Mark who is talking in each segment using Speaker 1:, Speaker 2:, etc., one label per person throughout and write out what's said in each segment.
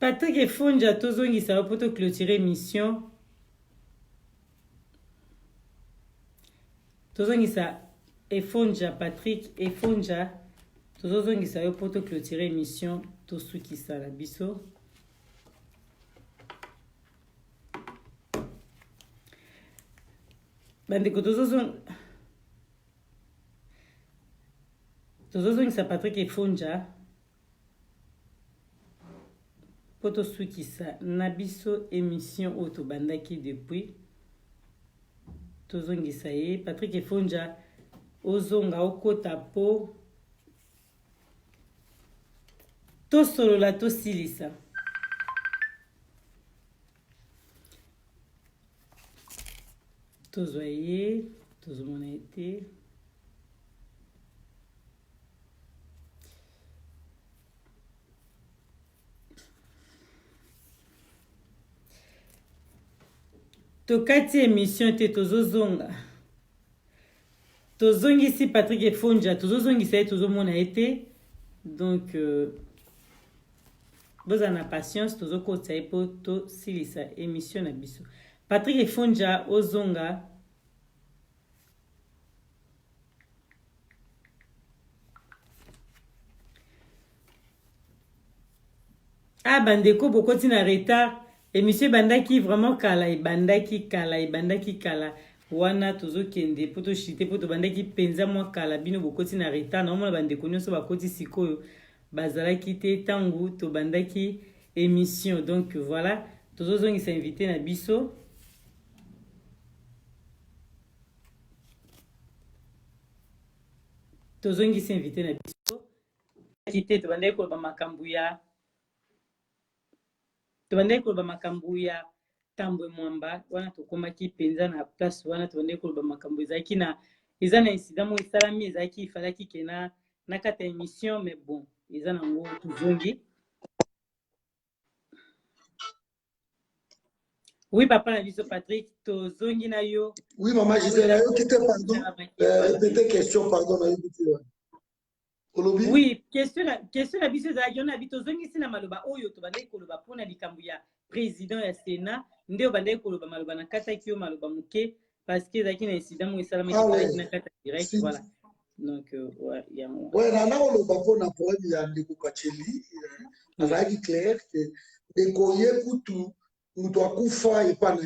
Speaker 1: Patrick Efonja, tozongi ça va pour te clôturer mission. Tozongi ça Efonja, Patrick Efonja. Tozongi ça va pour te clôturer mission. Tosuki ça la biso. Bandeko tozongi ça Patrick Efonja. Poto Sukisa, Nabiso émission auto bandaki depuis tozongisa ye Patrick Efonja ozonga okota po tosolola tosilisa tozwa ye tozomona ete tokati émission te tozozonga tozongisi Patrick Efonja tozozongisa ye tozomona ete donc boza na patience tozokotisa ye po tosilisa émission na biso Patrick Efonja ozonga bandeko bokoti na retard émission bandaki vraiment kala wana tozokende po toshite po tobandaki penza mwa kala bino bokoti na retard na omona bandeko nyonso bakoti sikoyo bazalaki te tangu tobandaki émission donc voilà tozozongisa invité na biso tozongisa invité na biso te tobandaki koloba makambo ya Tambwe Mwamba wana tokomaki penza na place wana tobandaki koloba makambo ezalaki na eza na incident mo esalami ezalaki ifalaki kena na kata émission mais bon eza nango tozongi. Oui papa na biso Patrick tozongi na yo.
Speaker 2: Oui maman Gisèle yo kité pardon répétez question pardon na yo kité.
Speaker 1: Oui, question la biso ezalaki ona bito zongisi na maloba oyo tobandaki koloba mpona likambo ya président ya Sénat nde obandaki koloba maloba na kataki yo maloba moke parce que ezalaki na incident mo esalamaki na kata direct voilà donc
Speaker 2: ouais na oloba mpona problème ya ndeko Kacheli azalaki clair que ndeko ye kutu mutu akufa epa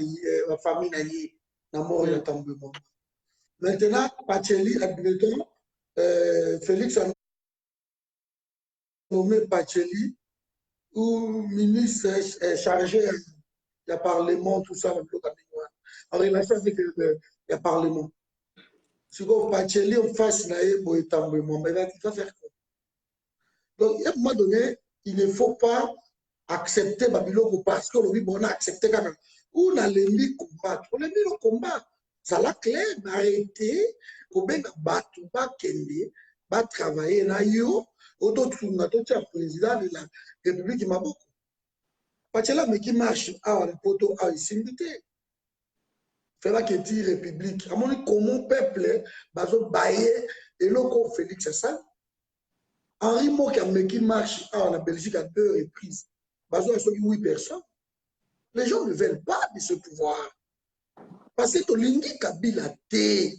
Speaker 2: na famille na ye na mort ya Tambwe Mwamba. Maintenant Kacheli admettons Félix a nommé Pacheli ou ministre chargé du Parlement, tout ça, en relation avec le Parlement. Si vous Pacheli en face, il va faire quoi? Donc, à un moment donné, il ne faut pas accepter Babylone parce que on a accepté quand même. On a l'ennemi combattre. On a mis le combat. Ça l'a clair, arrêter, pour bien battre, pas travailler, d'autres président de la République Maboko. Parce que là, mais qui marche à la poto à Isimité. Fait là que dit République. À mon avis, comment peuple, bazo bailler et l'autre Félix, c'est ça. Henri Moka, mais qui marche à la Belgique à 2 reprises. Bazo a 8 personnes. Les gens ne veulent pas de ce pouvoir. Parce que tu l'indi Kabila T.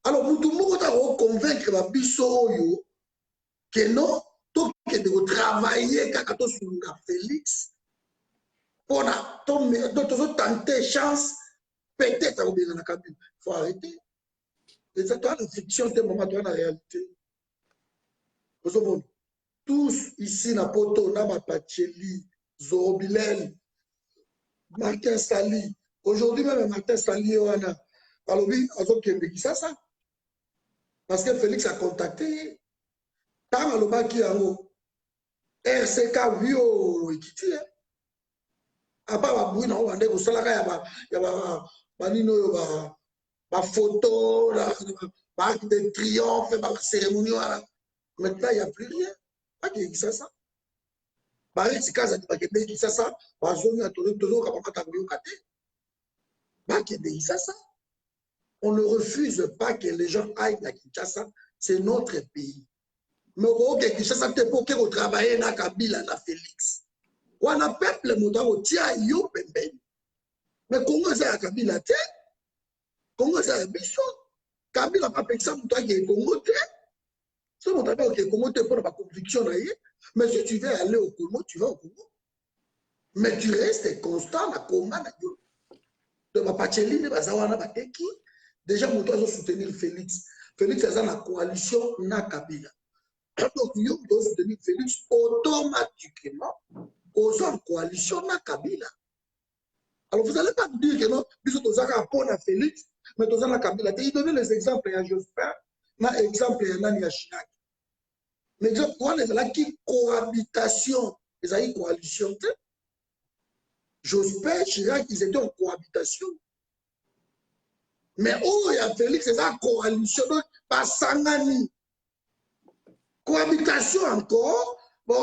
Speaker 2: Alors, nous tout le monde a convaincre la Bissoro que non, tout que de travailler quand sur Félix pour tenter chance peut-être à obéir dans la cabine. Il faut arrêter. Et c'est toi la fiction, c'est moment toi la réalité. Tous ici na poto na Pacheli, Zorobilel, Martin Sali. Aujourd'hui même Martin Sali wana alobi azokende kisasa parce que Félix a contacté. Tant alobaki yango RCK vio ekiti apa babui na bande kosalaka ya banino yo ba photo ba acte de triomphe ba cérémonie wala maintenant il y a plus rien pas que ça ba RCK za ba ke ça ba zoni ya tozo ka ba tabuyo kate ba ke ça on ne refuse pas que les gens aillent à Kinshasa, c'est notre pays. Mais au Kinshasa, tu peux travailler dans Kabila, dans Félix. wana peuple moto tia yo pembeni. Mais Congo ça Kabila te. Congo ça biso. Kabila pas exemple toi qui est Congo te. Si on t'a dit que Congo te pour la conviction mais si tu veux aller au Congo, tu vas au Congo. Mais tu restes constant à Congo. De ma Pacheline bazawana bateki déjà mon doit soutenir Félix. Félix est dans la coalition na Kabila. Donc yo doit soutenir Félix automatiquement aux en coalition na Kabila. Alors vous allez pas me dire que non, biso tozaka pour na Félix, mais tozana Kabila. Il donne les exemples à Jospin, na exemple à Nani Chirac. L'exemple quoi est là qui cohabitation, ils ont une coalition. Jospin, Chirac, ils étaient en cohabitation. Mais oh, il y a Félix, c'est ça, coalition, donc, pas Sangani. Cohabitation encore, bon,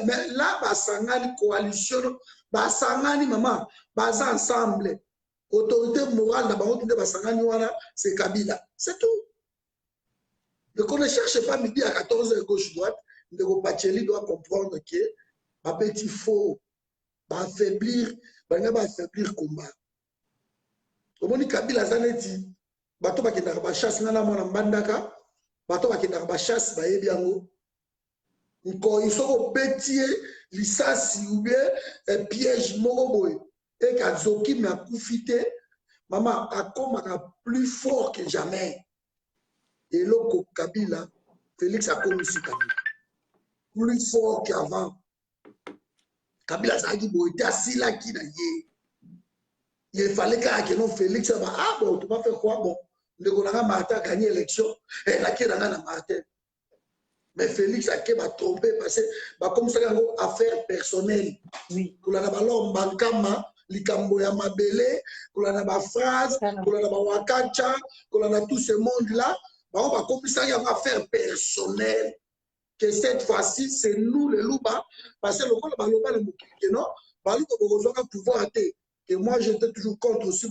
Speaker 2: mais là, pas Sangani, coalition, pas Sangani, maman, pas ensemble. Autorité morale, d'abord, c'est Kabila. C'est tout. Donc, on ne cherche pas midi à 14h gauche-droite, le Pacheli doit comprendre que, ma petit faux, va affaiblir le combat. Omoni Kabila zaneti bato bakendaka ba chasse ngana mwana mbandaka bato bakendaka ba chasse ba yebi yango nko isoko betie lisasi ou bien piège moko boy et kazoki me akufite maman akomaka plus fort que jamais et loko Kabila Félix a connu Kabila plus fort qu'avant Kabila zaki boy tasila ki na ye. Il fallait que non Félix ah bon tu vas faire quoi bon le gouvernement Martin a gagné l'élection et la qui n'a Martin mais Félix a trompé parce que comme ça affaire personnelle oui pour la ballon bankama likambo ya mabele pour la ba phrase pour la ba wakacha pour la tout ce monde là on va comme ça y a affaire personnelle que cette fois-ci c'est nous les louba parce que le baloba le mukike non balu ko besoin pouvoir até que moi j'étais toujours contre aussi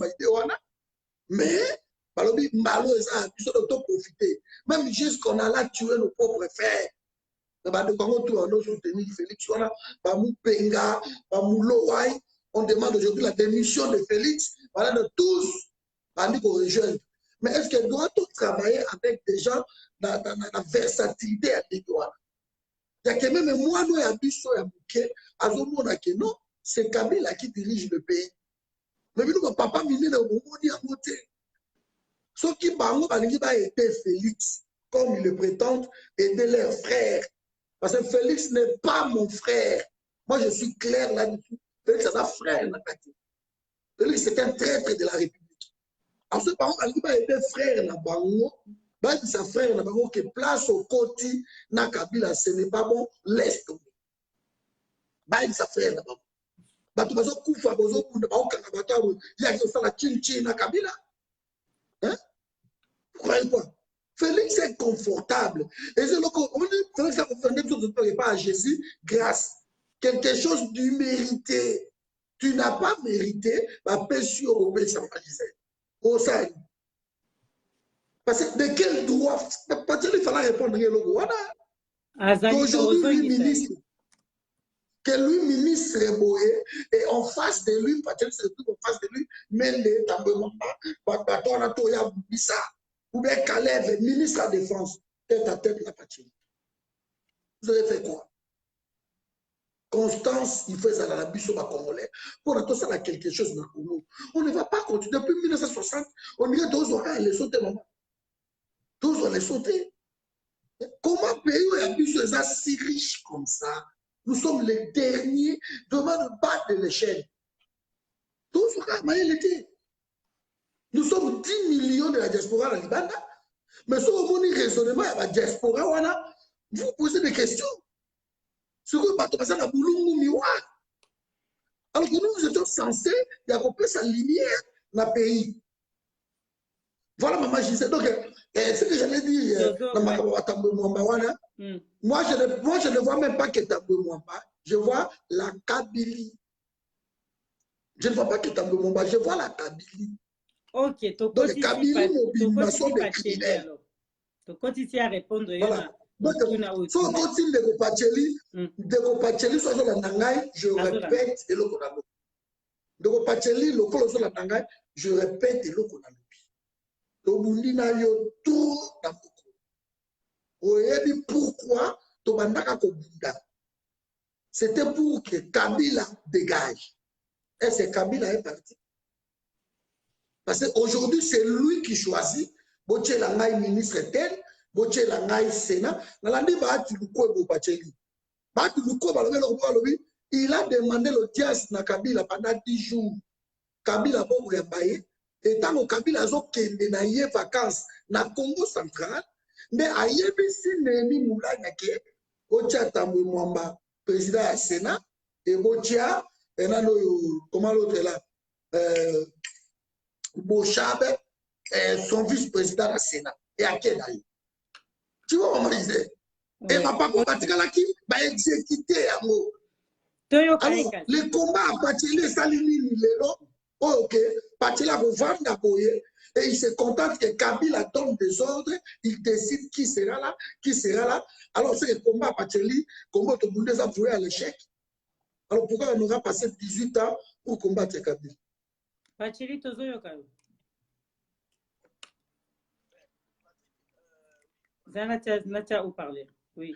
Speaker 2: mais balobi malo ça tu dois profiter même jusqu'on a là tuer nos propres frères soutenir Félix on demande aujourd'hui la démission de Félix voilà de tous pour rejoindre mais est-ce que doit-on travailler avec des gens dans la versatilité à l'Étoile il y a que même moi nous ya biso ya bouquet azomona que non c'est Kabila qui dirige le pays. Mais nous, papa, il est au moment de monter. Ce qui va aider Félix, comme il le prétend, aider leurs frères. Parce que Félix n'est pas mon frère. Moi, je suis clair là-dessus. Félix, c'est un frère. Félix, c'est un traître de la République. Alors, ce parent, il va aider frère Nabango. Il dit sa frère Nabango qui place au côté na Kabila, ce n'est pas bon, laisse tomber. Il dit sa frère Nabango. Bato bazo kufa bozo kunda baokanga bato ya kosala chinchi na Kabila hein croyez quoi Félix est confortable et c'est loco on dit Félix a offert tout de pas à Jésus grâce quelque chose du mérité tu n'as pas mérité ba péché au ça va dire au ça parce que de quel droit parce qu'il fallait répondre le logo voilà aujourd'hui ministre que lui, ministre Boé, et en face de lui, parce que c'est tout en face de lui, mais les Tambemamba, Batona Toya Bissa, ou bien Kalev, ministre de la Défense, tête à tête la patrie. Vous avez fait quoi? Constance, il fait ça dans la biso congolais. Pour tout ça, il y a quelque chose dans le Congo. On ne va pas continuer. Depuis 1960, on dirait 2 ans, les sauter, maman. 2 ans, les sauter. Comment pays a biso est si riche comme ça? Nous sommes les derniers devant le bas de l'échelle. Tout ce qu'il était. Nous sommes 10 millions de la diaspora à Libanda. Mais si vous avez un raisonnement à la diaspora, vous posez des questions. Ce que vous avez à Boulou Miroir. Alors que nous étions censés développer sa lumière dans le pays. Voilà, maman, je disais. Donc, ce que j'allais dire, moi, je ne vois même pas que Tambwe Mwamba, je vois la Kabylie. Je ne vois pas que Tambwe Mwamba, je vois la Kabylie.
Speaker 1: Ok,
Speaker 2: donc Kabylie, mobilisation des criminels.
Speaker 1: Tu continues à répondre.
Speaker 2: Voilà. Donc, si on continue de Pacheli, soit sur la Nangai, je répète, et le Konano. De Pacheli, le Kolo sur la Nangai, je répète, et le Konano. Donc, Mounina yo tout dans le pourquoi Tobandaka Kobunda. C'était pour que Kabila dégage. Et c'est Kabila est parti. Parce qu'aujourd'hui, c'est lui qui choisit. Boche Langai ministre tel, Boche Langai Sénat. Il a demandé l'audience na Kabila pendant 10 jours. Kabila Bobo Yabaye. Et tant que Kabila a des vacances na Congo central, mais à Yébisi Neni Moulanyake, Boche Tambou Mwamba, président du Sénat, et Boche, et comment l'autre est là? Bochabe, son vice-président du Sénat. Et à quel aïe? Tu vois comment il disait? Et ma papa Batikalaki va exécuter un mot. Alors, les combats à Bacheli, Salini, Lelo, ok, Bacheli va vendre à Boye, et il se contente que Kabila donne des ordres, il décide qui sera là, qui sera là. Alors, c'est le combat à Bacheli, combat de Boundé a voué à l'échec. Alors, pourquoi on aura passé 18 ans pour combattre Kabila?
Speaker 1: Bacheli, Tozo Yokayo. Natia, ou parler. Oui.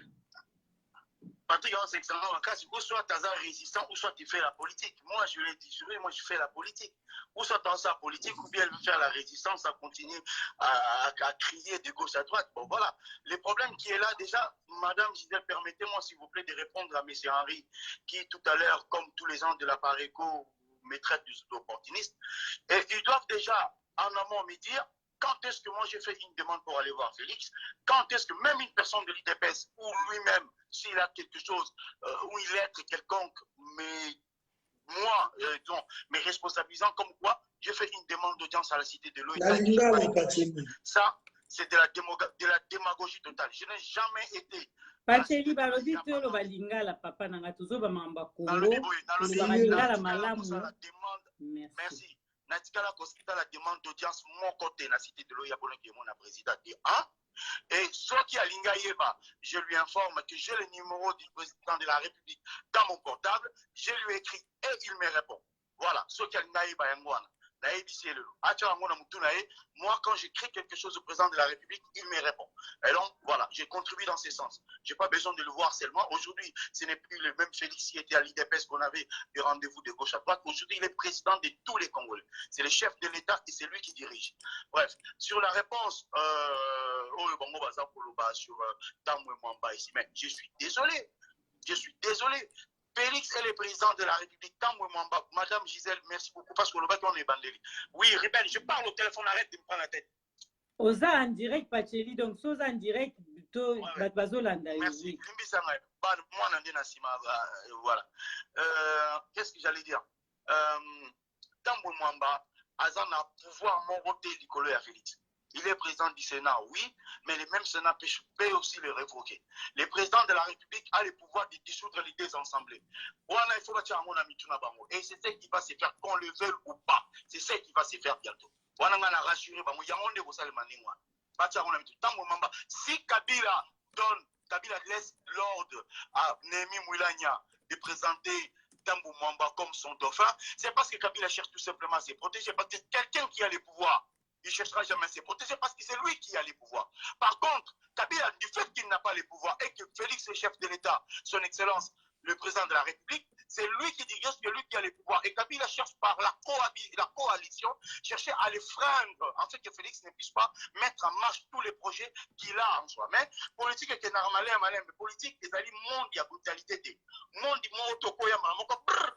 Speaker 3: Patrick, c'est excellent. Ou soit tu es résistant, ou soit tu fais la politique. Moi, je l'ai dit, moi, je fais la politique. Ou soit tu es en politique, ou bien elle veut faire la résistance, à continuer à crier de gauche à droite. Bon, voilà. Le problème qui est là, déjà, Madame Gisèle, permettez-moi, s'il vous plaît, de répondre à M. Henry, qui, tout à l'heure, comme tous les gens de la Pareco, me traite d'opportuniste. Et ils doivent déjà, en amont, me dire quand est-ce que moi j'ai fait une demande pour aller voir Félix, quand est-ce que même une personne de l'IDPS ou lui-même, s'il a quelque chose, ou il est quelconque, mais moi, me responsabilisant comme quoi j'ai fait une demande d'audience à la Cité de l'eau. Ça, c'est de la démagogie totale. Je n'ai jamais été.
Speaker 1: Pacheli balodi to lo balinga la papa nanga tuzo ba mamba Congo. Balinga la malamu.
Speaker 3: Merci. Natikala Koskita la demande d'audience mon côté la Cité de l'eau Yabona qui est mon président de 1. Et ce qui a linga yeba, je lui informe que j'ai le numéro du président de la République dans mon portable. Je lui écris et il me répond. Voilà. Ce qui a linga yeba yangwana. Moi, quand j'écris quelque chose au président de la République, il me répond. Et donc, voilà, j'ai contribué dans ce sens. Je n'ai pas besoin de le voir seulement. Aujourd'hui, ce n'est plus le même Félix qui était à l'IDPS qu'on avait des rendez-vous de gauche à droite. Aujourd'hui, il est président de tous les Congolais. C'est le chef de l'État et c'est lui qui dirige. Bref, sur la réponse, je suis désolé. Je suis désolé. Félix est le président de la République. Madame Gisèle, merci beaucoup parce que le bâton est bandé. Oui, Ruben, je parle au téléphone, arrête de me prendre la tête.
Speaker 1: Oza en direct, Pacheli, donc Soza en direct, plutôt Bazolanda.
Speaker 3: Merci. Voilà. Qu'est-ce que j'allais dire? Tambo Mwamba, Azan a pouvoir monter l'icolo à Félix. Il est président du Sénat, oui, mais le même Sénat peut aussi le révoquer. Le président de la République a le pouvoir de dissoudre les deux assemblées. Et c'est ce qui va se faire, qu'on le veuille ou pas. C'est ce qui va se faire bientôt. Si Kabila laisse l'ordre à Némi Moulania de présenter Tambou Mwamba comme son dauphin, c'est parce que Kabila cherche tout simplement à se protéger, parce que quelqu'un qui a le pouvoir, il ne cherchera jamais à se protéger parce que c'est lui qui a les pouvoirs. Par contre, Kabila, du fait qu'il n'a pas les pouvoirs et que Félix est chef de l'État, son Excellence, le président de la République, c'est lui qui dirige, c'est lui qui a les pouvoirs. Et Kabila cherche par la coalition, chercher à les freindre, en fait que Félix ne puisse pas mettre en marche tous les projets qu'il a en soi. Mais politique est normal, mais politique, c'est aller monde, il y a brutalité. Monde,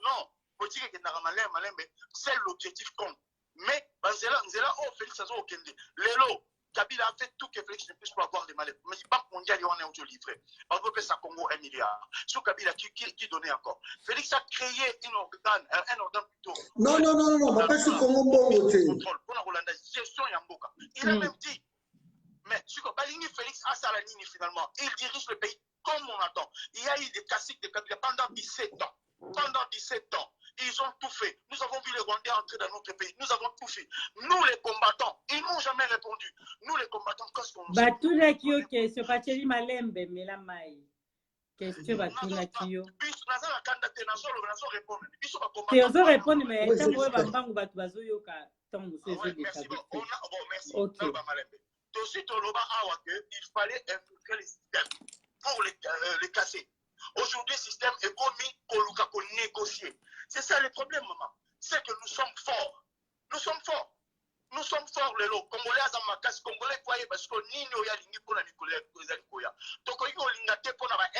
Speaker 3: non. Politique est normal, mais c'est l'objectif compte. Mais, Nzela, Félix a okende. Lelo, Kabila a fait tout que Félix ne puisse pas avoir de malheur. Mais la Banque mondiale, il y en a livré. On peut ça Congo 1 milliard. Sur Kabila, qui donnait encore? Félix a créé un organe plutôt.
Speaker 2: Non, pas sur Congo bon
Speaker 3: contrôle. Pour la Rolanda, gestion Yamboka. Il a même dit, mais sur Baligny, Félix a Salanini finalement. Il dirige le pays comme on attend. Il y a eu des classiques de Kabila pendant 17 ans. Pendant 17 ans. Ils ont tout fait. Nous avons vu les Rwandais entrer dans notre pays. Nous avons tout fait. Nous, les combattants, ils n'ont jamais répondu. Nous, les combattants, qu'est-ce qu'on nous
Speaker 1: a tout là qui est question. Pacheli Malembe, mais la maille. Question, Batuna Kyo. Tu as répondu, mais tant que Bambangu Batuazo Yoka, tant que c'est
Speaker 3: merci. Ok. Il fallait infiltrer les systèmes pour les casser. Aujourd'hui, le système est commis pour négocier. C'est ça le problème, maman. C'est que nous sommes forts. Nous sommes forts. Nous sommes forts, les lots. Congolais, Azamakas, Congolais, quoi, parce que ni nous, ya lingi pour la Nicolas, Koya. Donc, il y a un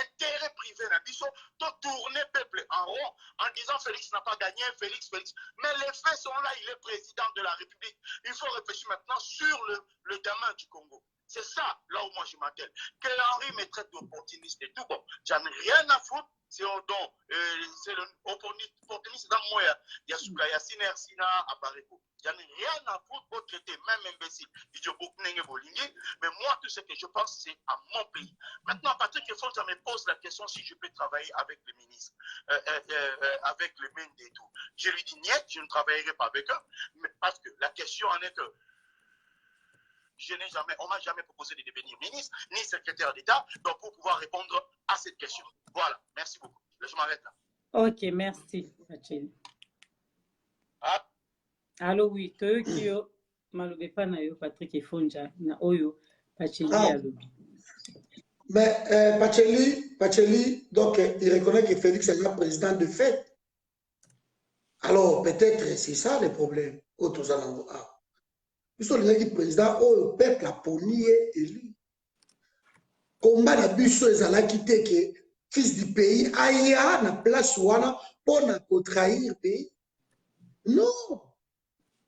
Speaker 3: intérêt privé, de tourner peuple en rond en disant Félix n'a pas gagné, Félix. Mais les faits sont là, il est président de la République. Il faut réfléchir maintenant sur le gamin du Congo. C'est ça, là où moi je m'attelle. Que Henri me traite d'opportuniste et tout. Bon, j'en ai rien à foutre. C'est l'opportuniste dans moi. Il y a Soukaya, Siner, Sina, Apareko. J'en ai rien à foutre pour traiter, même imbécile. Mais moi, tout ce que je pense, c'est à mon pays. Maintenant, Patrick Efron, ça me pose la question si je peux travailler avec le ministre, avec le MEND et tout. Je lui dis, niet, je ne travaillerai pas avec eux. Mais parce que la question en est que on m'a jamais proposé de devenir ministre, ni secrétaire d'État, donc pour pouvoir répondre à cette question. Voilà, merci beaucoup. Je m'arrête là.
Speaker 1: Ok, merci, Pacheli.
Speaker 3: Ah.
Speaker 1: Allô, oui, Tokyo, Malobe Panayo, Patrick Efonja, na Oyo, Pacheli, allô.
Speaker 2: Mais Pacheli, donc, il reconnaît que Félix est le président de fait. Alors, peut-être c'est ça le problème. Ils sont les présidents, le peuple a poni élu. Combat la biso ezala quitté que fils du pays aya na place wana pour trahir pays. Non.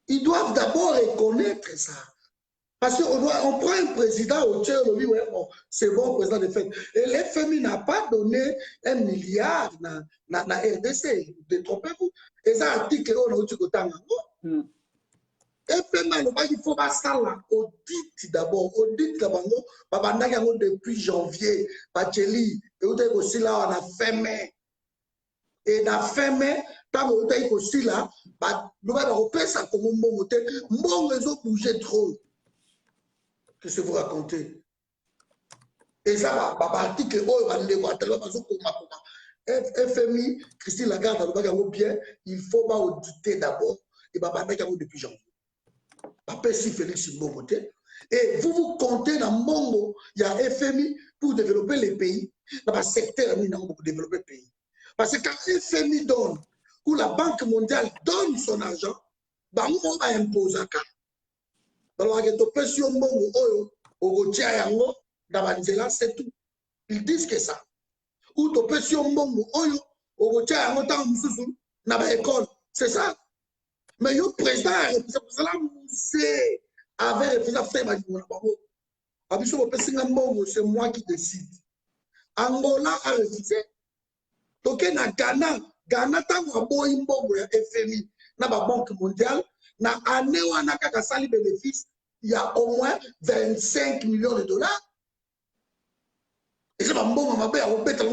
Speaker 2: Ils doivent d'abord reconnaître ça. Parce qu'on prend un président au Tchèque, on dit, ouais, bon, c'est bon, président de fait. Et l'FMI n'a pas donné 1 milliard na RDC. Détrompez-vous. Et ça, article, on a dit que il faut pas ça là. Audit d'abord. Audit d'abord. Depuis janvier. Pacheli. Et aussi là, on a fermé. Et on a fermé. Tant qu'on a aussi là, nous allons faire ça comme un bon côté. Mon réseau bougeait trop. Qu'est-ce que vous racontez? Et ça, article, FMI, Christine Lagarde, bien, il faut pas auditer d'abord. Et depuis janvier. Papa, si Félix est bon côté. Et vous comptez dans le monde, il y a FMI pour développer les pays, dans le secteur pour développer le pays. Parce que quand FMI donne, ou la Banque mondiale donne son argent, on va imposer un cas. Alors, c'est tout. Ils disent que ça. Ou c'est ça. Mais le président avait refusé de faire c'est moi qui décide. Angola a refusé. Donc, Ghana, tant que FMI, la Banque mondiale, na année où on a sali bénéfice, il y a au moins 25 millions de dollars. Et c'est pas bon, ma mère, on peut être le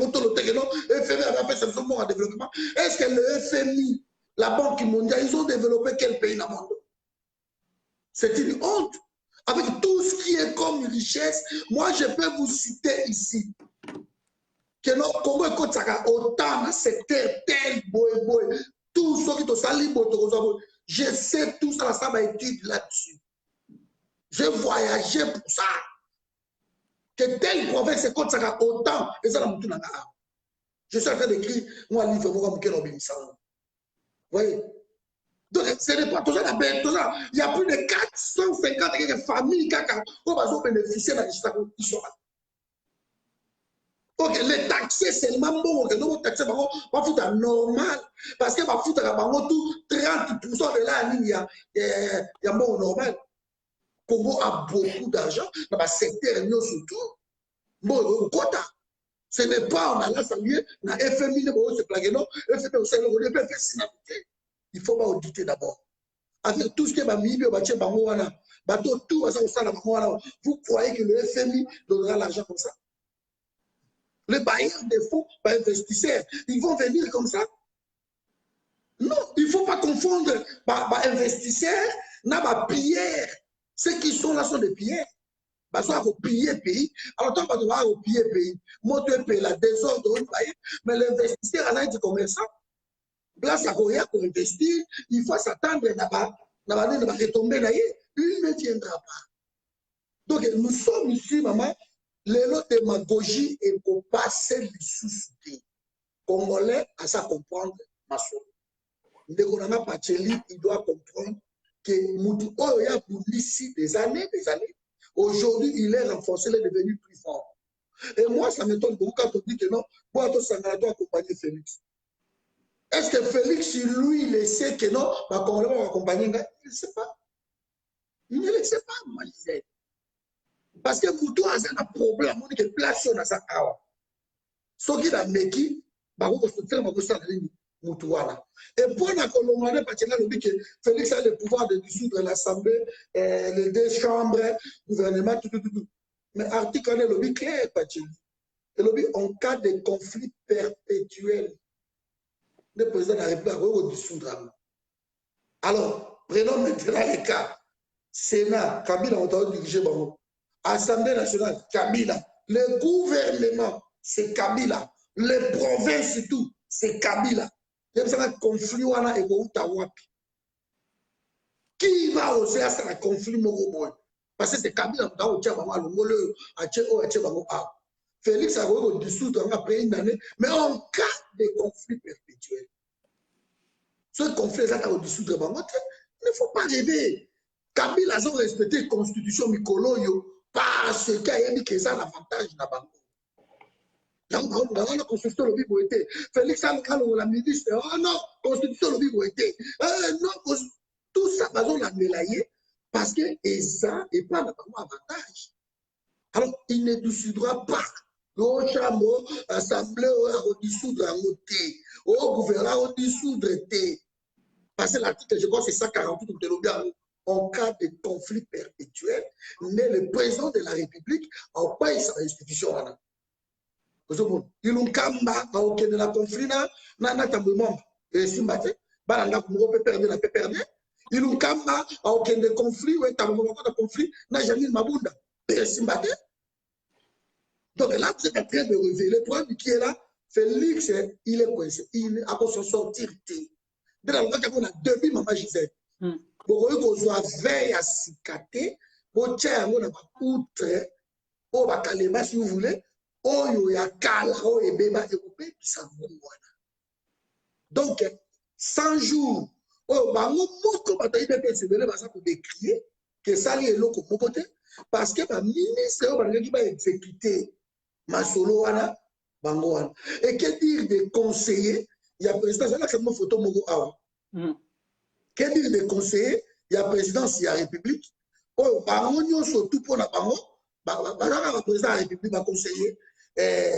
Speaker 2: FMI a fait ce moment en développement. Est-ce que le FMI, la Banque mondiale, ils ont développé quel pays dans le monde? C'est une honte. Avec tout ce qui est comme richesse, moi je peux vous citer ici que notre Congo est autant dans secteur tel, tout ce qui est sali, je sais tout ça, ça m'a étudié là-dessus. J'ai voyagé pour ça. Que telle province est comme ça autant, et ça n'a pas. Je suis en train d'écrire, moi, un livre, vous voyez? Donc, ce n'est pas tout ça, il y a plus de 450 familles qui ont bénéficié de la donc, les taxés, c'est seulement bon, que nous taxés, on va foutre normal. Parce que va foutre tout 30% de là, il y a bon normal. Congo a beaucoup d'argent, dans le secteur surtout. Bon, quota. Ce n'est pas, on a là, salué, on a FMI, on se plague, non, FMI, on s'est levé, on fait sinapité. Il faut pas auditer d'abord. Avec tout ce qui est Bambi, tout, vous croyez que le FMI donnera l'argent comme ça? Les bailleurs des fonds, les investisseurs, ils vont venir comme ça. Non, il ne faut pas confondre investisseurs, n'a pilleurs. Ceux qui sont là sont des pilleurs. Parce qu'on va piller le pays. Alors, toi, on va piller le pays. Moi, tu payes la désordre, mais l'investisseur, il est commerçant. Place à Korea pour investir, il faut s'attendre à retomber là. Il ne viendra pas. Donc, nous sommes ici, maman, les lots de démagogie et pour passer les sous-soutés. Congolais, à ça comprendre, ma soeur. Ndegonanga Pacheli, il doit comprendre que Moutou Oya pour ici des années. Aujourd'hui, il est renforcé, il est devenu plus fort. Et moi, ça m'étonne beaucoup quand on dit que non, moi, tout ça doit accompagner Félix. Est-ce que Félix, lui, il sait que non, ma Congolais va accompagner? Il ne sait pas. Il ne le sait pas, moi, je disais. Parce que Moutou a un problème, on dit que place sur sa kawa. Ce qui a méki, bah, on se fait ma Moutouana. Et pour la Colombie, parce que Félix a le pouvoir de dissoudre l'Assemblée, les deux chambres, le gouvernement, tout. Mais l'article est le clair, Pacheli. Et le en cas de conflit perpétuel, le président de la République va dissoudre. Alors, prenons maintenant les cas. Sénat, Kabila, on doit diriger Bango. Assemblée nationale, Kabila. Le gouvernement, c'est Kabila. Les provinces, c'est tout, c'est Kabila. Il y a un conflit et qui va oser à ce conflit? Parce que c'est Kabila qui a Félix a dissoudre après une année, mais en cas de conflit perpétuel. Ce conflit est à dissoudre, il ne faut pas rêver. Kabila a respecté la constitution Mikolo parce qu'il y a dit que ça a l'avantage de la banque. Dans la constitution, le bible était. Félix a la ministre, oh non, constitution, le bible était. Non, tout ça, on l'a mélaillé parce que ça n'est pas l'avantage. Alors, il ne dissoudra pas. Le chambre, l'assemblée, on dissoudre en côté. Au gouvernement, on dissoudre. Parce que l'article, je crois, c'est 148 de l'OGAN. En cas de conflit perpétuel, mais le président de la République en paye sa institution. Il ont kamba au de la conflit na tambouement et simbate balanga ko peut perdre la peut perdre il ont kamba au de conflit ou tambouement de conflit na Jamil Mabunda et simbate. Donc là vous êtes en train de révéler le problème qui est là. Félix il est coincé, il a pour s'en sortir. De la loi qu'on a depuis maman Gisèle pour qu'on soit veille à cicater pour tiens on a pas outre au bakalema si vous voulez. Oyo ya kala oyo beba ekopé kisangwana. Donc 100 jours oyo bango moko batayi pe sebele basa ko décrier que ça li eloko moko te parce que ba ministre oyo balingi ba exécuter masolo wana bango wana. Et que dire des conseillers, il y a président ça c'est mon photo moko awa. Que dire des conseillers, il y a présidence il y a république oyo bango nyonso tout pour na bango ba président de la république ba conseiller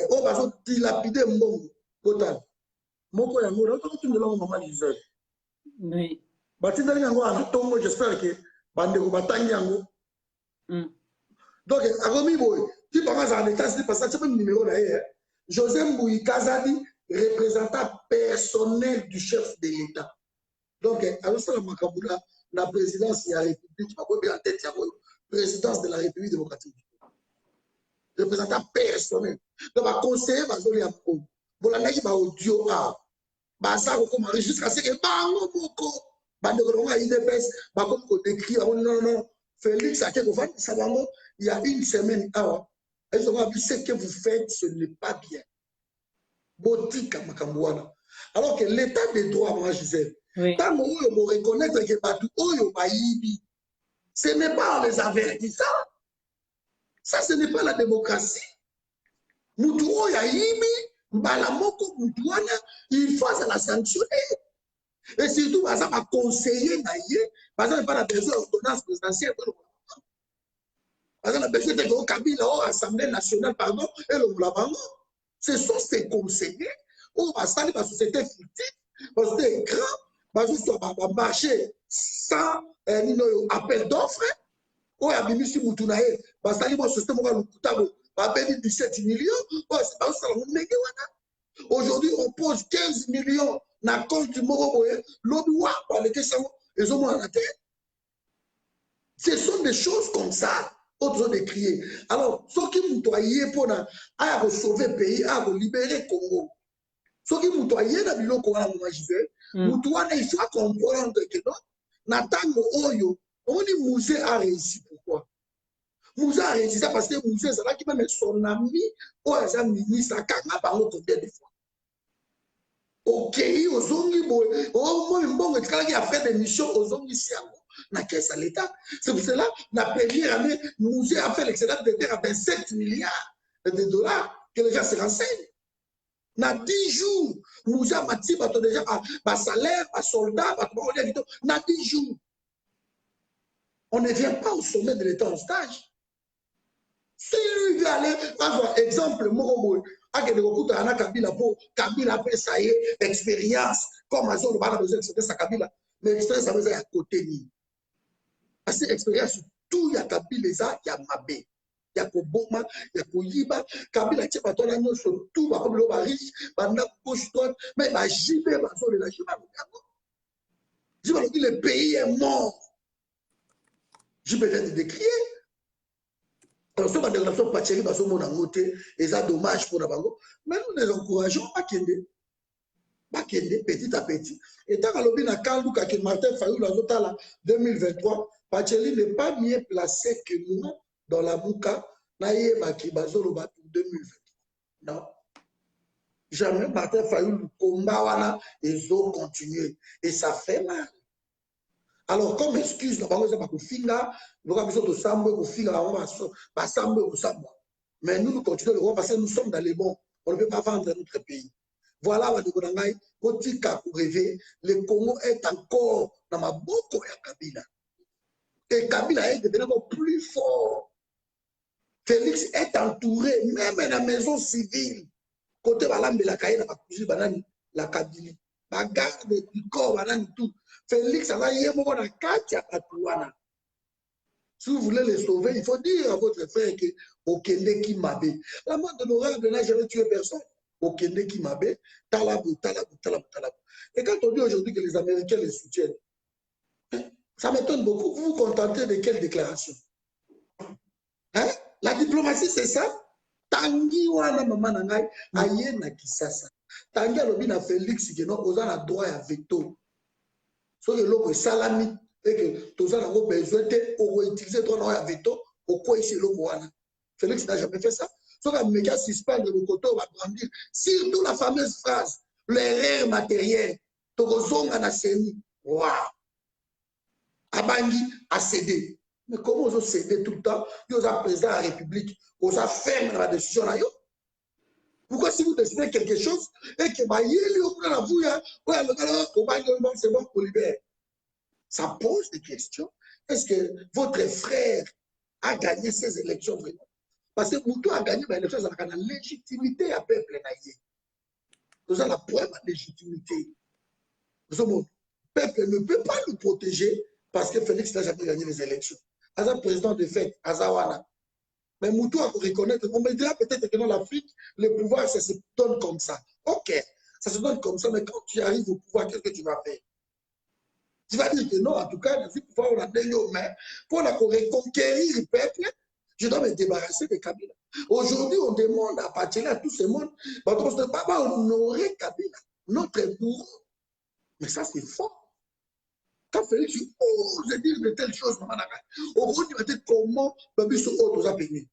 Speaker 2: on va dilapider mon total. Moko ya ngora to tundela ngo mama Gisèle.
Speaker 1: Oui.
Speaker 2: Batinda yango ana tongo j'espère que bande ko batangi yango. Donc agomi boy, tu penses en état c'est parce que c'est un numéro là José Mbouyi Kazadi, représentant personnel du chef de l'État. Donc alors ça la makabula la présidence de la République pas bien en tête ya présidence de la République démocratique. Représentant personnel. Donc, le conseiller va jouer un peu. Bon, la qui va audio bah ça comme jusqu'à ce que bango boko bande ko IDPS ba comme ko décrit non Félix a quelque chose ça bango il y a une semaine ils ont vu ce que vous faites ce n'est pas bien. Botika makambwana. Alors que l'état des droits moi Gisèle tant on reconnaître que batu oyo bayibi ce n'est pas les avertissants. Ça, ce n'est pas la démocratie. Moutouo ya yimi, balamoko moutouana, il faut la sanctionner. Et surtout, ça va conseiller naïe, parce qu'il n'y a pas besoin d'ordonnance présidentielle. Parce qu'il y a besoin de Kabila, l'Assemblée nationale, pardon, et le Moulabango. Ce sont ces conseillers, où va salir la société fictive, parce que c'est grand, parce que ça va marcher sans appel d'offres. Oh, ya bimisi mutunae, basali mo système va l'ukutabo, va payer 17 millions. Oh, c'est pas ça, on négue wana. Aujourd'hui, on pose 15 millions na compte moko boye lobi wa baleke sango ezomona na te. Ce sont des choses comme ça autres ont décrié. Alors ce qui mutoye pona a sauver le pays, a libérer Congo. Ce qui mutoye na biloko wana moi je vais mutoana il faut comprendre que non na tango oyo on dit Musée a réussi. Pourquoi? Musée a réussi ça parce que Musée c'est là qui même son ami ou un ministre à Kanga bango combien de fois. Ok, aux ongi boy, au moins bon qui a fait des missions aux ongi siamo na caisse à l'État. C'est pour cela la première année Musée a fait l'excédent de terre à 27 milliards de dollars que les gens se renseignent. Na 10 jours, Musée a mati déjà à salaire, à soldat, na 10 jours. On ne vient pas au sommet de l'État en stage. Si lui veut aller, par exemple, Morobo, à Kabila, Kabila fait ça y est, expérience, comme à zone, on a besoin de sa Kabila, mais l'expérience, ça veut dire à côté. Parce que l'expérience, tout, il y a Kabila, il y a Mabé, il y a Koboma, il y a Koyiba, Kabila, tu sais pas, tout, il y a riche, il y a gauche, droite, mais il y a JB, il y a JB, le pays est mort. Je peux te décrire. Alors, ce que nous avons pas tiré, et ça dommage pour nous. Mais nous les encourageons à Kende. Petit à petit. Et tant que l'objet n'a qu'à Martin Fayou, la Zotala 2023, Pacheli n'est pas mieux placé que nous dans la Mouka, Naïe Bakibazoloba pour 2023. Non. Jamais Martin Fayou, le combat, wana, ils ont continué. Et ça fait mal. Alors, comme excuse, nous avons dit que Finga, nous avons dit que mais nous continuons le roi parce que nous sommes dans les bons. On ne peut pas vendre notre pays. Voilà, pour rêver, le Congo est encore dans ma boucle à Kabila. Et Kabila est devenu plus fort. Félix est entouré, même dans la maison civile. Côté de la Kaye, la Kabylie. La garde du corps, tout. Félix, si vous voulez les sauver, il faut dire à votre frère que Okende Kimabe. La mort de l'honorable n'a jamais tué personne. Okende Kimabe, Talabou. Et quand on dit aujourd'hui que les Américains les soutiennent, ça m'étonne beaucoup. Vous vous contentez de quelle déclaration? Hein? La diplomatie, c'est ça? Tangi wana mama nangai aye na Kisasa. Tangi alobi na Félix qui non oza na droit à veto. So que loko salami et que tous en avons besoin de utiliser droit à veto au quoi ici loko wana. Félix n'a jamais fait ça. So que méga suspendre le côté va grandir. Surtout la fameuse phrase l'erreur matérielle. Tokozonga na seni. Waouh. Abangi a cédé. Mais comment vous cédez tout le temps? Vous êtes président de la République, vous êtes ferme dans la décision. Pourquoi si vous décidez quelque chose et que c'est bon pour libérer? Ça pose des questions. Est-ce que votre frère a gagné ces élections vraiment? Parce que Moutou a gagné les élections, ça a la légitimité à peuple. Vous avez la preuve de légitimité. Le peuple ne peut pas nous protéger parce que Félix n'a jamais gagné les élections. As président de fait, Azawana. Mais Moutou a reconnaître, on me dira peut-être que dans l'Afrique, le pouvoir, ça se donne comme ça. Ok, ça se donne comme ça, mais quand tu arrives au pouvoir, qu'est-ce que tu vas faire? Tu vas dire que non, en tout cas, le pouvoir, on a donné aux mains pour reconquérir le peuple. Je dois me débarrasser de Kabila. Aujourd'hui, on demande à partir à tout ce monde, on ne peut pas honorer Kabila, notre bourreau. Mais ça, c'est fort. Quand Félix ose dire de telles choses, au gros, il va dire comment Babiso Oto a béni.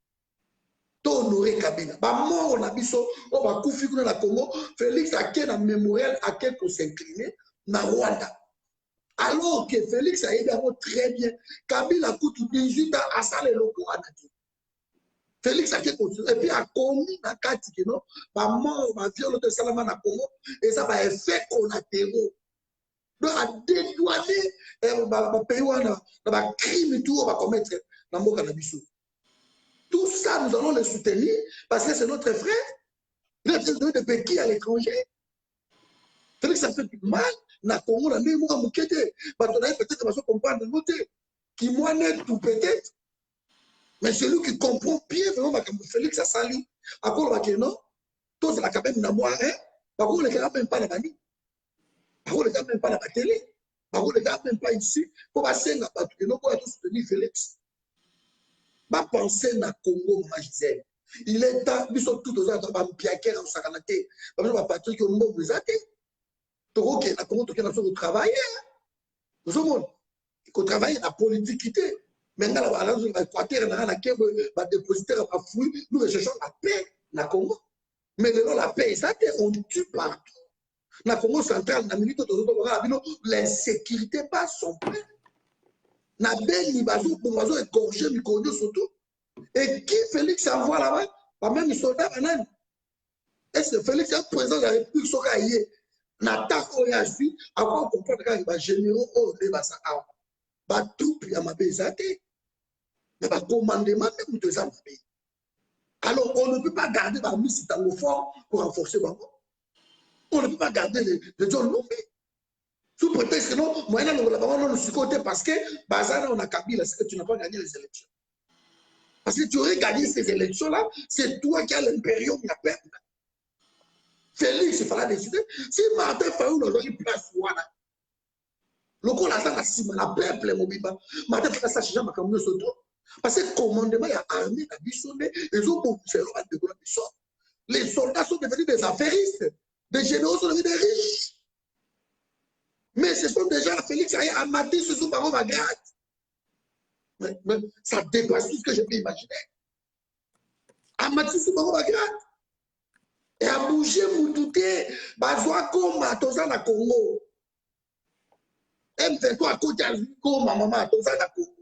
Speaker 2: Honoré Kabila. Mort, on a biso, on va couper dans la Congo. Félix a quel mémorial à quel pour s'incliner dans Rwanda. Alors que Félix a aidé très bien. Kabila coûte 18 ans à ça les locaux. Félix a quel et puis a commis dans Kati que non, mort, ma viol de Salama na Congo, et ça va effet collatéraux. Donc, à dédouaner le pays, le crime et tout, on va commettre dans le cannabis. Tout ça, nous allons le soutenir parce que c'est notre frère. Il a besoin de pays à l'étranger. Félix, ça fait du mal. Na Congo, na Némo, à Moukete. Peut-être qu'on va comprendre de côté. Qui moi net tout peut-être. Mais celui qui comprend bien, vraiment, Félix a sali. À quoi on va dire non? Tous la quand même na moi, hein? Par contre, les gars, même pas la banni. On ne regarde même pas la télé. On ne regarde même pas ici. Pour passer à et non pour soutenir Félix. Ma pensée na Congo, ma Gisèle. Il est temps, nous sommes tous aux autres, on piaquer en sacanate. On va pas truc au monde, vous êtes. Toko qui est na Congo, qui est na au travail. Nous sommes au travail, la politique. Maintenant, la balance de l'Équateur, la dépositaire à fruit, nous recherchons la paix na Congo. Mais la paix, ça, on tue partout. Na Congo central, na minute l'insécurité pas son prêt. Na belle bazo pour bazo égorger Mikonyo surtout. Et qui Félix envoie là-bas? Pas même les soldats banane. Est-ce que Félix est président de la République sokaye? Nata oyashi, à quoi on comprend que les généraux au débassa a ba troupe ya mabezate. Mais ba commandement même de ça. Alors on ne peut pas garder la mise dans fort pour renforcer Bango. On ne peut pas garder les gens nommés. Sous prétexte que non, moi, on a côté parce que Bazana, on a Kabila, c'est que tu n'as pas gagné les élections. Parce que tu aurais gagné ces élections-là, c'est toi qui as l'impérium, il y a peuple. Félix, il fallait décider. Si Martin Fayoul aujourd'hui place Wana, le coup là, la peuple est mobile. Martin Fayoul, ça, c'est comme nous autres. Parce que le commandement, il y a armé, la bissonnée, les autres, les soldats sont devenus des affairistes. Des généraux sont devenus des riches. Mais ce sont déjà Félix a maté ce sont par ma grade. Mais ça dépasse tout ce que je peux imaginer. A maté ce par ma grade. Et à bouger Moutouté, Bazoa comme à Tozana Congo. M23 à côté à comme maman à Tozana Congo.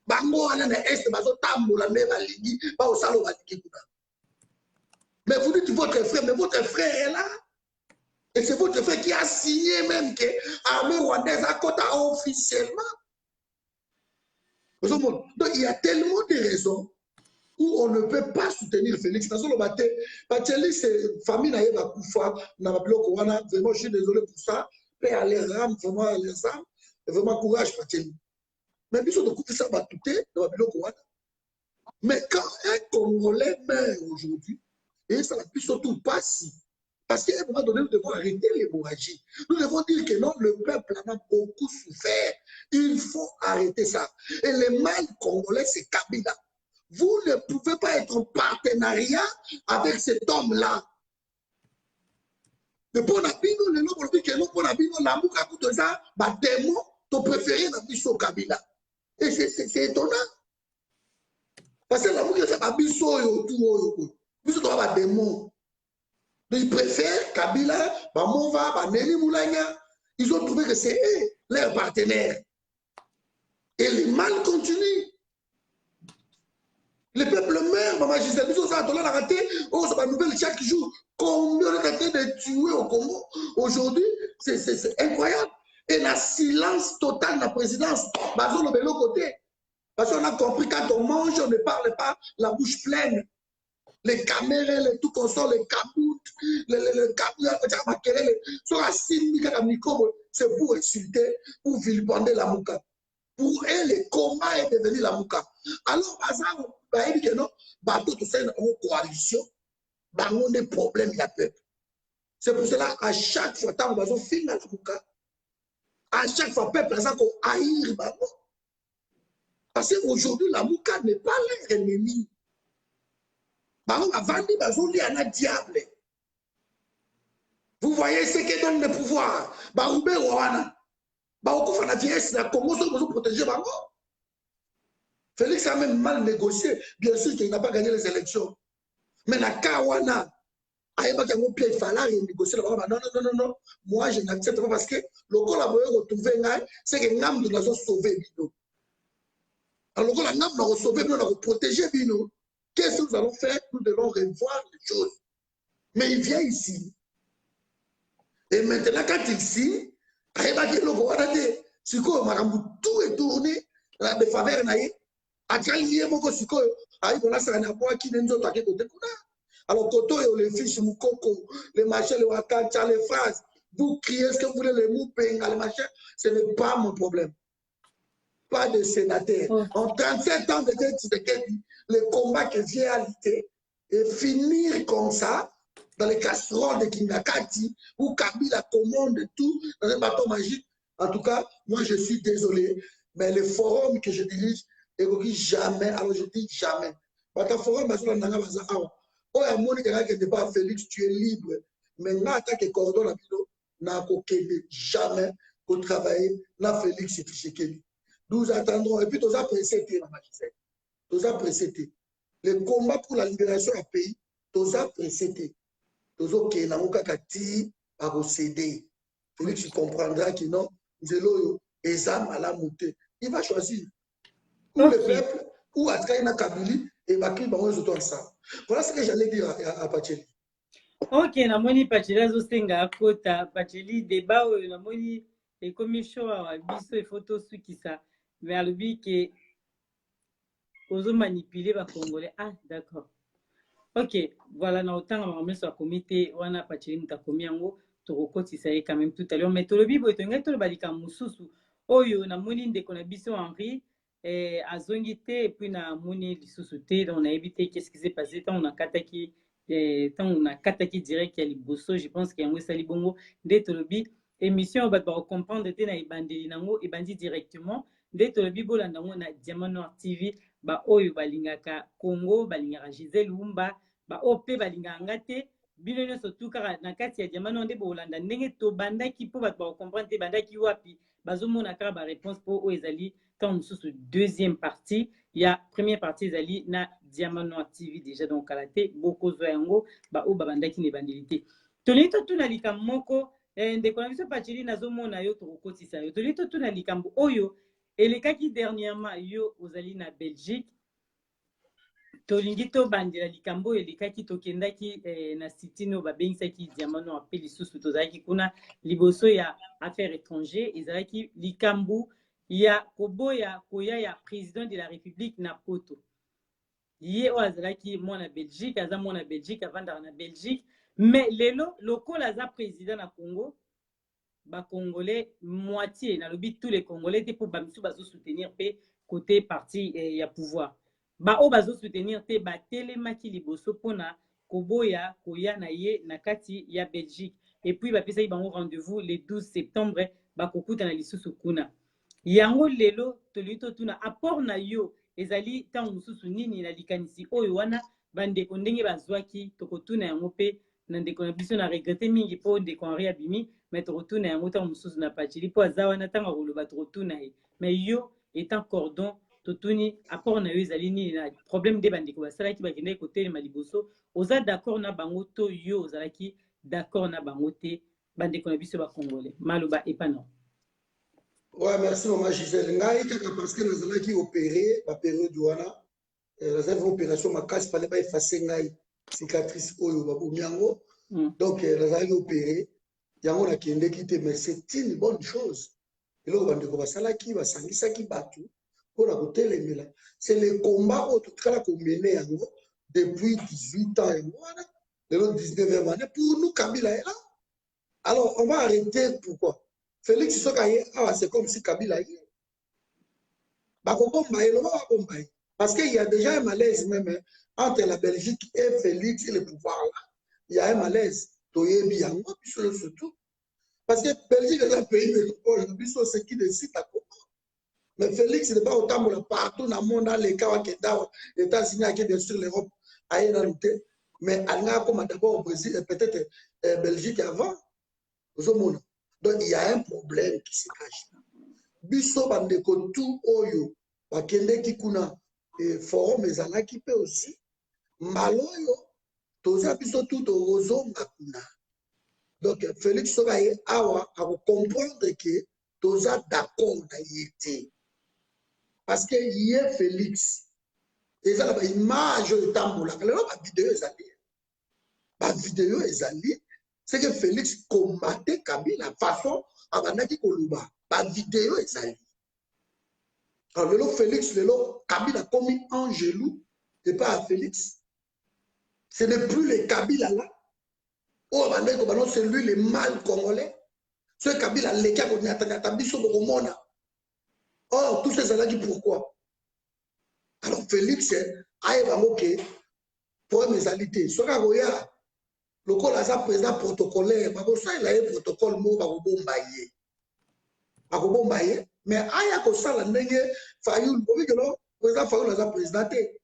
Speaker 2: Bango à l'est, Bazo Tambo, la même à Ligi, pas au salon à Ligi. Mais vous dites votre frère, mais votre frère est là. Et c'est votre frère qui a signé même que l'armée rwandaise a côté officiellement. Donc il y a tellement de raisons où on ne peut pas soutenir Félix. Dans le matin, Bacheli, c'est famille naïve à Koufa, vraiment, je suis désolé pour ça. Mais à les rames, vraiment, les âmes, vraiment courage, Bacheli. Mais bien sûr, de couper ça, mais quand un Congolais meurt aujourd'hui, et ça n'a plus surtout pas si. Parce qu'à un moment donné, nous devons arrêter l'hémorragie. Nous devons dire que non, le peuple en a beaucoup souffert. Il faut arrêter ça. Et le mal congolais, c'est Kabila. Vous ne pouvez pas être en partenariat avec cet homme-là. Le bon abino, le nom pour dire que non, bon abino, l'amour à tout ça, bah, démon, ton préféré n'a plus au Kabila. Et c'est étonnant. Parce que l'amour, c'est pas biso et autour. Biso, tu vas démon. Ils préfèrent Kabila, Bamova, Nelly Moulania. Ils ont trouvé que c'est eux, leurs partenaires. Et le mal continue. Le peuple meurt, Maman Gisèle, nous sommes à raté. Oh, c'est une nouvelle chaque jour. Combien on a été de tuer au Congo aujourd'hui, c'est incroyable. Et la silence total de la présidence, basé de l'autre côté. Parce qu'on a compris quand on mange, on ne parle pas la bouche pleine. Les caméras, les tout consort, les caboutes, les c'est pour insulter, pour vilipender la mouka. Pour eux, le combat est devenu la mouka. Alors, il dit que non, bateau tout ça, une coalition, on a des problèmes, il y a peuple. C'est pour cela, à chaque fois, tant qu'on finit la mouka, à chaque fois, peuple, ça qu'on haïr, parce qu'aujourd'hui, la mouka n'est pas leur ennemi. Vous voyez ce qui donne le pouvoir. Félix a même mal négocié. Bien sûr qu'il n'a pas gagné les élections. Mais la Kawana, il fallait négocier. Non. Moi, je n'accepte pas parce que le collaborateur retrouvé, c'est que nous avons sauvé. Alors, nous avons sauvé, nous avons protégé. Qu'est-ce que nous allons faire? Nous devons revoir les choses. Mais il vient ici. Et maintenant, quand il signe, tout est tourné de faveur. Alors, Koto, les fiches, les machins, les wakancha, les phrases, vous criez ce que vous voulez, les mots, les machins, ce n'est pas mon problème. Pas de sénateur. En 37 ans de le combat que j'ai alité et finir comme ça, dans les casseroles de Kingakati, où Kabila commande tout dans un bâton magique. En tout cas, moi je suis désolé, mais le forum que je dirige, et jamais, alors je dis jamais. Parce que le forum, oh, à mon égard, que pas Félix, tu es libre. Mais là, en tant que cordon, n'a jamais pour travailler, n'a Félix, c'est Tshisekedi. Nous attendrons, et puis nous avons précédé la magistrat. Nous avons précédé. Le combat pour la libération du pays, nous avons précédé. Nous avons précédé par procéder. Félix, tu comprendras que non, Zélo, Ezam à la montée. Il va choisir. Ou le peuple, ou Atraïna Kabili, et Bakri Bango ensemble. Voilà ce que j'allais dire à Pacheli.
Speaker 1: Ok, namoni Pacheli azosenga akota, Pacheli débat oyo namoni ekomi show awa biso efoto sukisa, mais alobi ke ozo manipuler ba Congolais. Ah, d'accord. Ok, voilà, na otanga mameso ya komite wana Pacheli mutakomi yango tokokotisa ye quand même tout à l'heure, mais tolobi boye tongai toloba likambo mosusu oyo namoni ndeko na biso Henri azongi te et puis namoni lisusu te, donc nayebi te qu'est-ce qui s'est passé tant on a kataki direct ya liboso. Je pense que yango esali bongo nde tolobi émission bato bakocomprendre te na ebandeli nango ebandi directement nde tolobi bolanda yango na Diamant Noir TV ba oyo balingaka Congo, balingaka Gisèle Lumba, ba oyo mpe balingaka nga te bino nyonso tu kaka na kati ya Diamant Noir nde bolanda ndenge tobandaki mpo bato bakocomprendre te bandaki wapi bazomona kaka baréponse mpo oyo ezali tant mosusu deuxième partie. Il y a première partie ezali na Diamant Noir TV déjà donc kalaté beaucoup zo yango ba o babandaki ne bandilité tolito tuna likambo moko ndeko na biso Pacheli nazomona yo tokokotisa yo tolito tuna likambo oyo elekaki dernièrement yo ozali na Belgique tolingi to bandela likambo elekaki tokendaki na sitino babengisaki Diamant Noir pe lisusu tozalaki kuna liboso ya affaires étrangères ezalaki likambo ya koboya koya ya président de la République na poto ye o azalaki mwana Belgique aza mwana Belgique avandaka na Belgique mais lelo lokola aza président na Congo ba Congolais moitié nalobi tous les Congolais te pour bamisu bazo soutenir pe côté parti ya pouvoir ba o bazo soutenir te ba telemaki liboso pona koboya koya na ye na kati ya Belgique et puis ba pesa bango rendez-vous le 12 septembre ba kokuta na lisusu kuna yango lelo tolito tuna apport na yo ezali tango mususu nini na likanisi oyo wana bandeko ndenge bazwaki tokotuna yango pe na ndeko na biso na regrette mingi po ndeko Henri abimi mais tokotuna yango tango mususu na Pacheli po aza wana tango koloba tokotuna ye mais yo étant cordon totuni apport na yo ezali nini na problème de bandeko basalaki bakendaki kotelema liboso oza d'accord na bango to yo ozalaki d'accord na bango te bandeko na biso bakongolais maloba epano.
Speaker 2: Ouais, merci, maman Gisèle. Ngai, parce que nous avons opéré la période où nous avons opération, ma casse, il fallait effacer ngai cicatrice oyo baboumiango. Donc, nous avons opéré. Yango na kende kite, mais c'est une bonne chose. Et là, on va salaki, va sangisaki batu, pour la côté les mila. C'est le combat où tout cas qu'on menait yango depuis 18 ans et moi, le 19e année, pour nous, Kabila est là. Alors, on va arrêter, pourquoi? Félix Sokaye, c'est comme si Kabila y est. Parce qu'il y a déjà un malaise même entre la Belgique et Félix et le pouvoir là. Il y a un malaise. Surtout. Parce que la Belgique est un pays de ce qui décide à comment. Mais Félix n'est pas autant partout dans le monde, dans les cas où les États-Unis, bien sûr l'Europe, mais elle a comme d'abord au Brésil et peut-être Belgique avant. Donc, il y a un problème qui se cache. Biso bandeko tout oyo bakende kikuna forum ezala ki pe aussi maloyo toza biso tout ozo makuna. Donc Félix Sokaye awa a comprendre que toza d'accord na yete. Parce que hier Félix ezala ba image de tambola lelo ba vidéo ezali. Ba vidéo ezali c'est que Félix combattait Kabila façon abanaki koluba ba vidéo ezali. Alors le Félix lelo Kabila commis en jaloux et pas à Félix. Ce n'est plus le Kabila là. Oh bandeko bano c'est lui le mal congolais. Ce Kabila leka ko nyata biso ko mona. Oh tout ces alaki pourquoi? Alors Félix aye bango ke pour mes alités. Soka roya Le col a président protocolaire, il a un protocole mot mais aya ko sala ndenge Fayoul bobi que le président Fayoul a présidenté.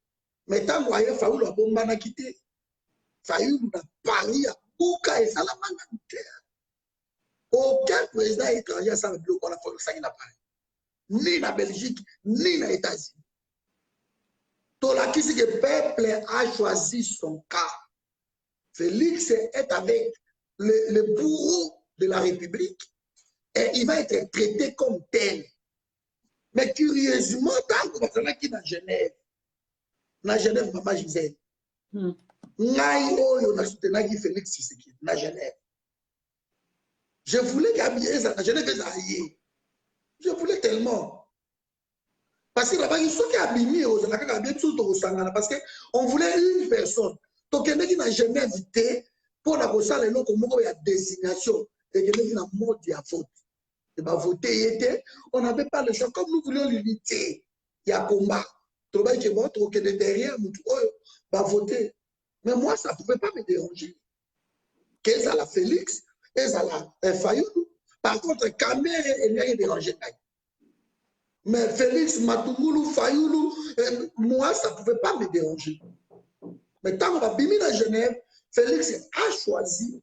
Speaker 2: Mais tant que Fayoul a bomba na quitté. Fayoul na Paris à Bouka et Salamanga. Aucun président étranger a ça bloqué la force ça n'a pas. Ni la Belgique, ni les États-Unis. Tout la qui c'est que le peuple a choisi son cas. Félix est avec le bourreau de la République et il va être traité comme tel. Mais curieusement, tant que vous êtes dans Genève, Maman Gisèle, Félix Tshisekedi, dans Genève. Je voulais qu'habiller ça, Genève, je voulais tellement. Parce que là-bas, ils sont habillés parce qu'on voulait une personne. Donc, il y a une Genève pour la salle, il y a désignation. Et il y a un mode de vote. Et bien, voter, on n'avait pas le choix. Comme nous voulions l'unité, il y a combat. Tout le monde qui est derrière, va voter. Mais moi, ça ne pouvait pas me déranger. Qu'est-ce à la Félix, qu'est-ce à la Fayoul. Par contre, Kamere, il n'y a rien dérangé. Mais Félix, Matoumoulou, Fayoulou, moi, ça ne pouvait pas me déranger. Mais tant qu'on va biminer à Genève, Félix a choisi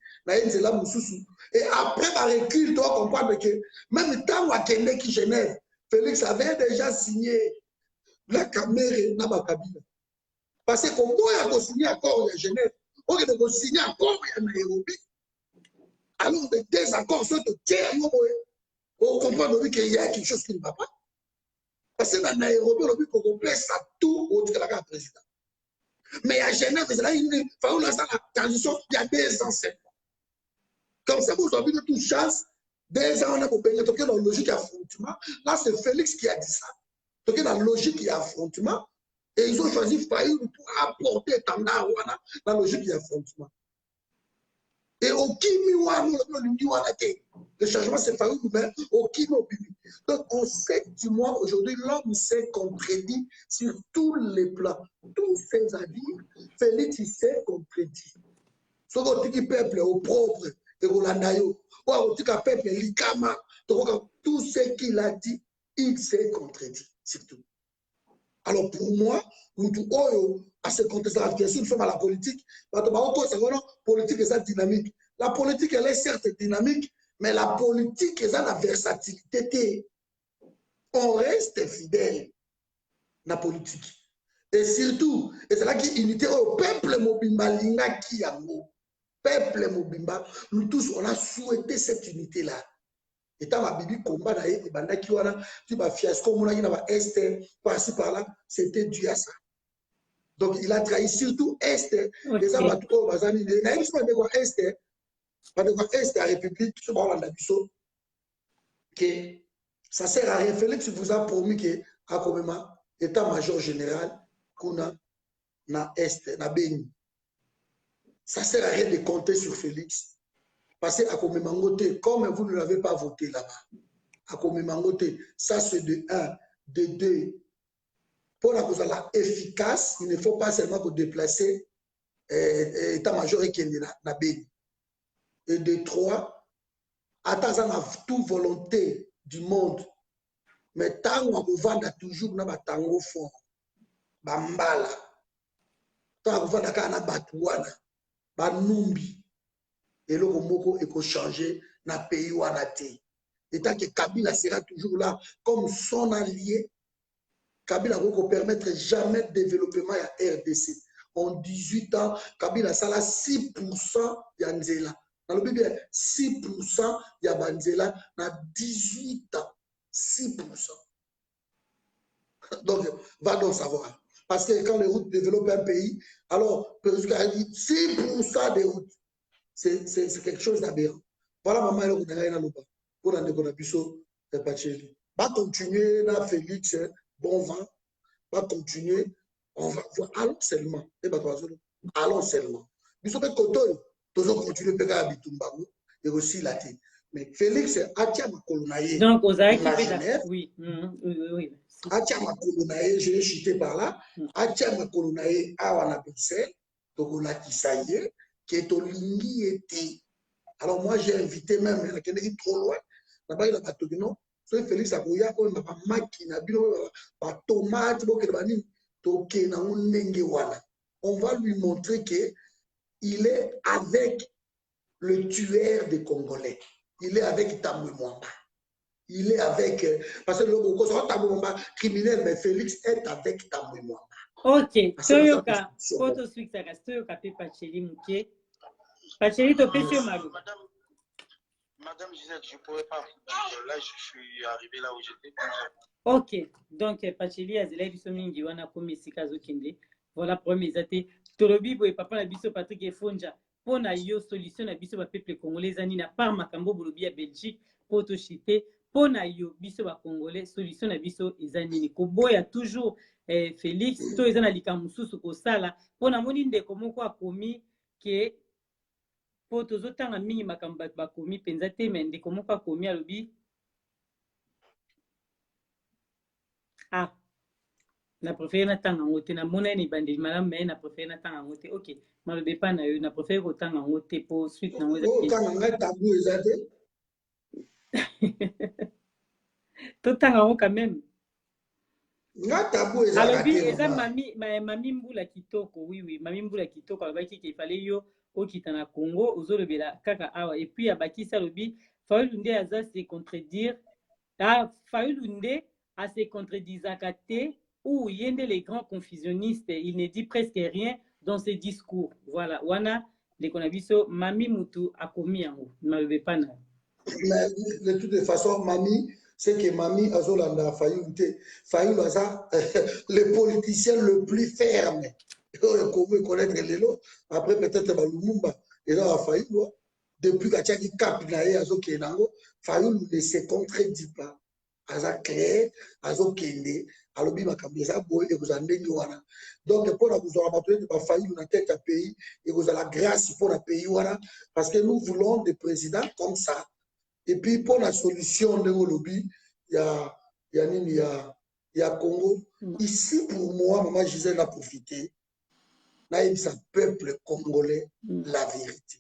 Speaker 2: et après, par recul, tu dois comprendre que même tant qu'on a qui Genève, Félix avait déjà signé la caméra dans ma cabine. Parce que comme on a signé encore à Genève, on a signé encore à Nairobi. Alors, des désaccords sont de terre, on comprend qu'il y a quelque chose qui ne va pas. Parce que dans Nairobi, on a vu qu'on place ça tout au de la président. Mais à Genève, il faut la transition, il y a 2 ans, 7 ans. Comme ça, vous avez de toute chance, 2 ans, on a pour payer, dans la logique d'affrontement. Là, c'est Félix qui a dit ça. Dans la logique d'affrontement, et ils ont choisi Fayoul pour apporter Tanda dans la logique d'affrontement. Et au Kimi, le changement, c'est Fayoul, mais au Kimi, donc, en 7 mois, aujourd'hui, l'homme s'est contredit sur tous les plans. Tous ces avis, Félix, il s'est contredit. Sauf que le peuple au propre, et Rolandayo, ou au peuple Likama, tout ce qu'il a dit, il s'est contredit, surtout. Alors, pour moi, nous à ce contexte-là, bien sûr, nous sommes à la politique, la politique est dynamique. La politique, elle est certes dynamique, mais la politique, elle a la versatilité. On reste fidèle dans la politique. Et surtout, et c'est là qu'il y a unité au peuple Mobimba, Linga Kiyango. Peuple Mobimba, nous tous, on a souhaité cette unité-là. Et tant la Bible combat, et banda qui wana, tu vas fiasco, mon ami, Est, par-ci, par-là, c'était dû à ça. Donc, il a trahi surtout Est. Les hommes, tout le monde, il a Est. Est, la République, tout le monde, que ça sert à rien. Félix vous a promis que à comme état-major général kuna na Est na Beni. Ça sert à rien de compter sur Félix. Parce que à comme comme vous ne l'avez pas voté là-bas. À comme ça c'est de 1, de 2. Pour la cause efficace, il ne faut pas seulement déplacer état-major qui est na Beni. Et de 3, attends, on a toute volonté du monde. Mais tant qu'on vend toujours na batango fort. Bambala. Tant qu'on vend na batouana. Banumbi. Et le Romoko est changé na pays wanate. Et tant que Kabila sera toujours là comme son allié, Kabila ne permettre jamais de développement à RDC. En 18 ans, Kabila sala 6% Yanzela. Dans le Bible, 6% Yabanzela dans 18 ans. 6%. Donc, va donc savoir. Parce que quand les routes développent un pays, alors, 6% des routes, c'est quelque chose d'aberrant. Voilà, maman, elle a pour la déconnaissance de Pacheli. Va continuer, là, Félix, bon vent. Va continuer. On va voir. Allons seulement. Allons seulement. Nous sommes contents. Nous allons continuer à faire et aussi la tête. Mais Félix, Atia Makolonaye.
Speaker 1: Donc, aux Genève. Oui. Oui.
Speaker 2: Atia Makolonaye, je l'ai chuté par là. Atia Makolonaye, Awana Bruxelles, Togola Kisaye. qui est au Lingi été. Alors moi, j'ai invité même, il y a trop loin, là-bas, il y a pas de non. So Félix Akoya, il y a pas de machine, il y a pas de tomate, on va lui montrer qu'il est avec le tueur des Congolais. Il est avec Tambwe Mwamba. Il est avec... Parce que le Tambwe Mwamba criminel, mais Félix est avec Tambwe Mwamba.
Speaker 1: Ok. Toyoka, photo suite à Toyoka, Pacheli Mouké. Pacheli, tu peux sur Malou.
Speaker 3: Madame Gisèle, je ne pourrais pas. Donc, là, je suis arrivé là où j'étais.
Speaker 1: Ok. Donc, Pacheli, Azela, Bissomingi, Wana, Komi, Sikazo, Kinde. Voilà, premier, Zate. Tolobibo et Papa, la Bisso, Patrick et Fonja. Pour na yo solution na biso ba peuple congolais ani na par makambo bolobi ya Belgique pour to chiter pour na yo biso ba congolais solution na biso ezanini ko boya toujours Félix to ezana likamususu ko sala pour na moni ndeko moko akomi ke pour to zotanga mingi makambo ba komi penza te mais ndeko moko akomi alobi ah na préféré na tanga ngote na mona ni bandi malam mais na préféré na tanga ngote ok malobe pa na yo na préféré ko tanga ngote pour suite na ngote
Speaker 2: oh tanga ngai tabou ezate
Speaker 1: to tanga ngo quand même
Speaker 2: ngai tabou ezate
Speaker 1: alobi eza mami mbula kitoko oui mami mbula kitoko alobaki qu'il fallait yo okita na Congo ozolobela kaka awa et puis abakisa alobi Fayulu nde aza se contredire Fayulu nde a se contredisaka te ou yende les grands confusionnistes, il ne dit presque rien dans ses discours. Voilà, wana les konabiso mami mutu akomi yango, malbe pana.
Speaker 2: De toute façon, mami, c'est que mami azolanda Fayulu te. Fayulu aza le politicien le plus ferme. Comment connaître les lots. Après peut-être Lumumba et là Fayulu depuis qu'Achaki cap na ye azokenango, Fayulu ne se contredit pas. Aza clair, azokende. Alobi makambeza boy et vous en wana. Donc pour la vous aura battu de Fayulu na tête à pays et vous avez la grâce pour la pays wana parce que nous voulons des présidents comme ça. Et puis pour la solution de lobby, il y a Congo. Ici pour moi, maman Gisèle a profité. Là il sa peuple congolais la vérité.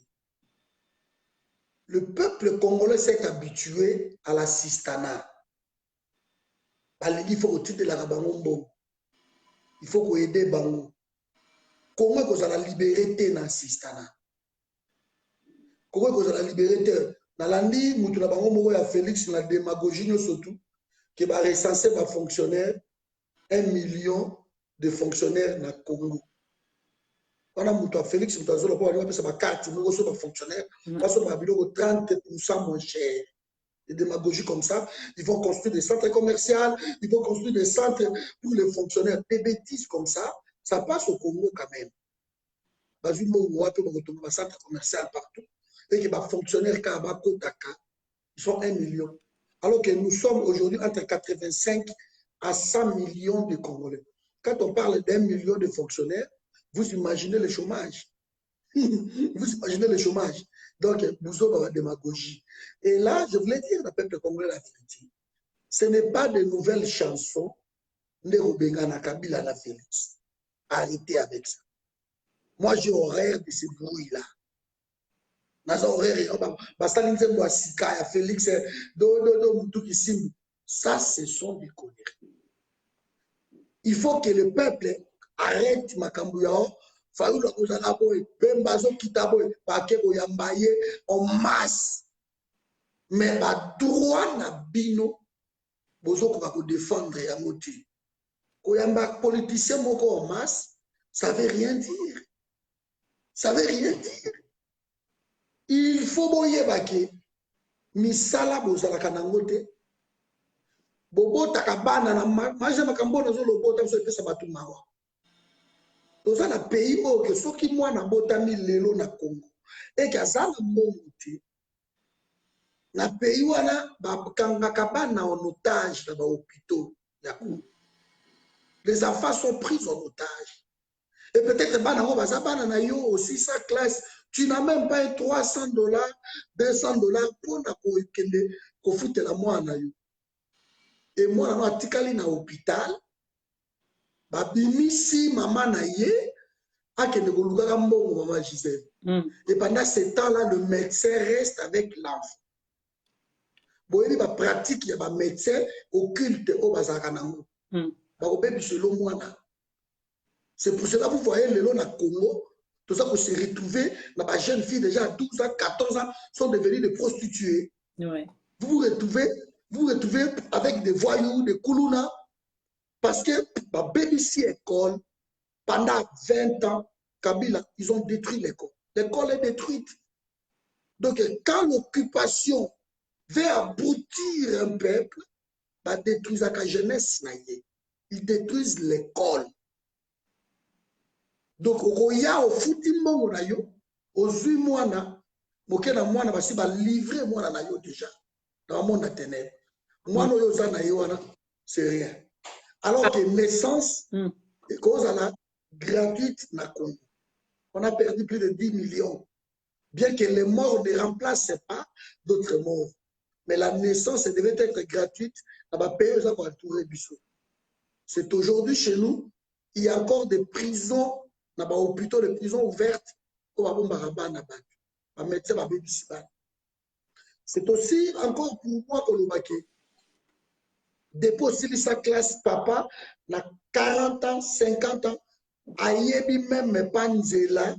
Speaker 2: Le peuple congolais s'est habitué à l'assistanat. Il faut au-dessus de la Rabango. Il faut qu'on aide Bango. Comment vous allez libérer tes assistants? Comment vous allez libérer tes? Dans l'année, nous avons à Félix la démagogie surtout qui va recenser les fonctionnaires 1 million de fonctionnaires dans le Congo. On a Félix, nous avons fait 4 millions de fonctionnaires, nous avons 30% moins cher. Des démagogies comme ça, ils vont construire des centres commerciaux, ils vont construire des centres pour les fonctionnaires. Des bêtises comme ça passe au Congo quand même. Un centre commercial partout. Et que les fonctionnaires ils sont 1 million. Alors que nous sommes aujourd'hui entre 85 à 100 millions de Congolais. Quand on parle d'1 million de fonctionnaires, vous imaginez le chômage. Vous imaginez le chômage. Donc, nous avons la démagogie. Et là, je voulais dire au peuple congolais la vérité. Ce n'est pas de nouvelles chansons de Robengana Kabila la Félix. Arrêtez avec ça. Moi, j'ai horreur de ce bruit-là. Félix, ça, ce sont des conneries. Il faut que le peuple arrête Makambuyao. Fayulu akozala boy bembazo kitaboy pake koyambaye en masse mais ba droit na bino bozo ko défendre ya moti koyamba politicien moko en masse ça veut rien dire, ça veut rien dire. Il faut boye bake misala bozala kanangote bobo takabana na maje makambo na zo lobota so pesa batu mawa. Dans un pays où que ceux qui moi na botami lelo na Congo et que ça na monte na pays wana ba kangaka bana en otage dans les hôpitaux ya Congo. Les enfants sont pris en otage et peut-être bana ngo bazabana na yo aussi sa classe tu n'as même pas $300 $200 pour na ko kende ko futela mwana yo et moi na atikali na hôpital babimisi mama na ye Maman Gisèle. Et pendant ce temps-là, le médecin reste avec l'enfant. Bon, il y a une pratique, il y a un médecin occulte au Bazakanango. C'est pour cela que vous voyez les lots dans le Congo, tout ça pour se retrouver, les jeunes filles déjà à 12 ans, 14 ans sont devenues des prostituées.
Speaker 1: Ouais.
Speaker 2: Vous vous retrouvez avec des voyous, des koulouna, parce que la BBC école, pendant 20 ans, Kabila, ils ont détruit l'école. L'école est détruite. Donc, quand l'occupation veut abrutir un peuple, bah, détruisent la jeunesse. Ils détruisent l'école. Donc, Roya au foutimbo na yo, au zui moana, moke na moana basi ba livrer moana na yo déjà dans le monde internet. Moana yo za na yo c'est rien. Alors que naissance est cause à la gratuite na Congo. On a perdu plus de 10 millions. Bien que les morts ne remplacent pas d'autres morts. Mais la naissance devait être gratuite. C'est aujourd'hui chez nous, il y a encore des prisons, ou plutôt des prisons ouvertes. C'est aussi encore pour moi que le baquet. Depuis sa classe papa, na 40 ans, 50 ans, ayebi même panzela,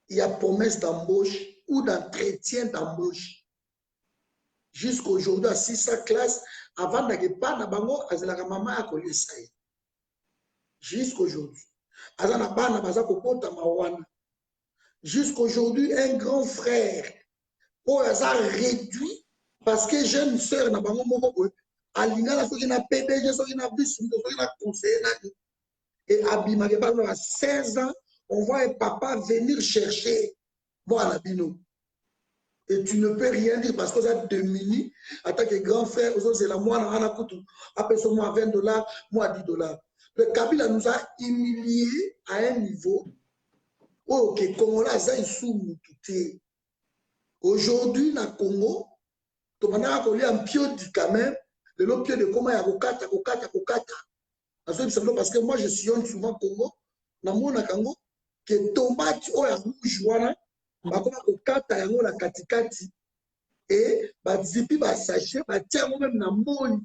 Speaker 2: il y a promesse d'embauche ou d'entretien d'embauche. Jusqu'aujourd'hui, à 600 classes, avant de pas na bango, azela maman a collé ça. Jusqu'aujourd'hui. Azana bana baza kokota mawana. Jusqu'aujourd'hui, un grand frère, oh, a réduit parce que jeune sœur na bango moko alinga la soki na PDG, soki na vice, soki na conseiller. Et Abima, à 16 ans, on voit un papa venir chercher moi à Bino. Et tu ne peux rien dire parce que ça démunis. En tant que grand frère, c'est la moi, on a coûté. Après ça, moi 20 $, moi 10 $. Le Kabila nous a humiliés à un niveau où le Congo là, ça est sous tout. Aujourd'hui, dans le Congo, tu as un pied quand même, le pied de comment il y a kokata. Parce que moi, je sillonne souvent Congo, dans mon Congo, que tomate ou ya rouge wana, bakoma kokata yango na katikati et bazipi ba sachet batia yango même na moni.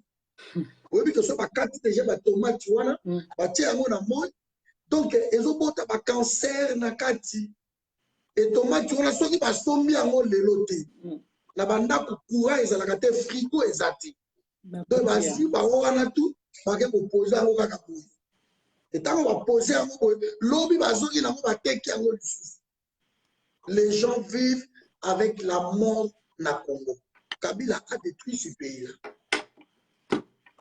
Speaker 2: Oyebi que so bakati déjà ba tomate wana, batia yango na moni. Donc ezobota ba cancer na kati. Et tomate wana soki basombi yango lelo te. Na bandako courant ezalaka te, frigo ezati. Donc basi ba wana tout bake poser yango kaka boye. Et tant qu'on va poser un mot, les gens vivent avec la mort na Congo. Kabila a détruit ce pays-là.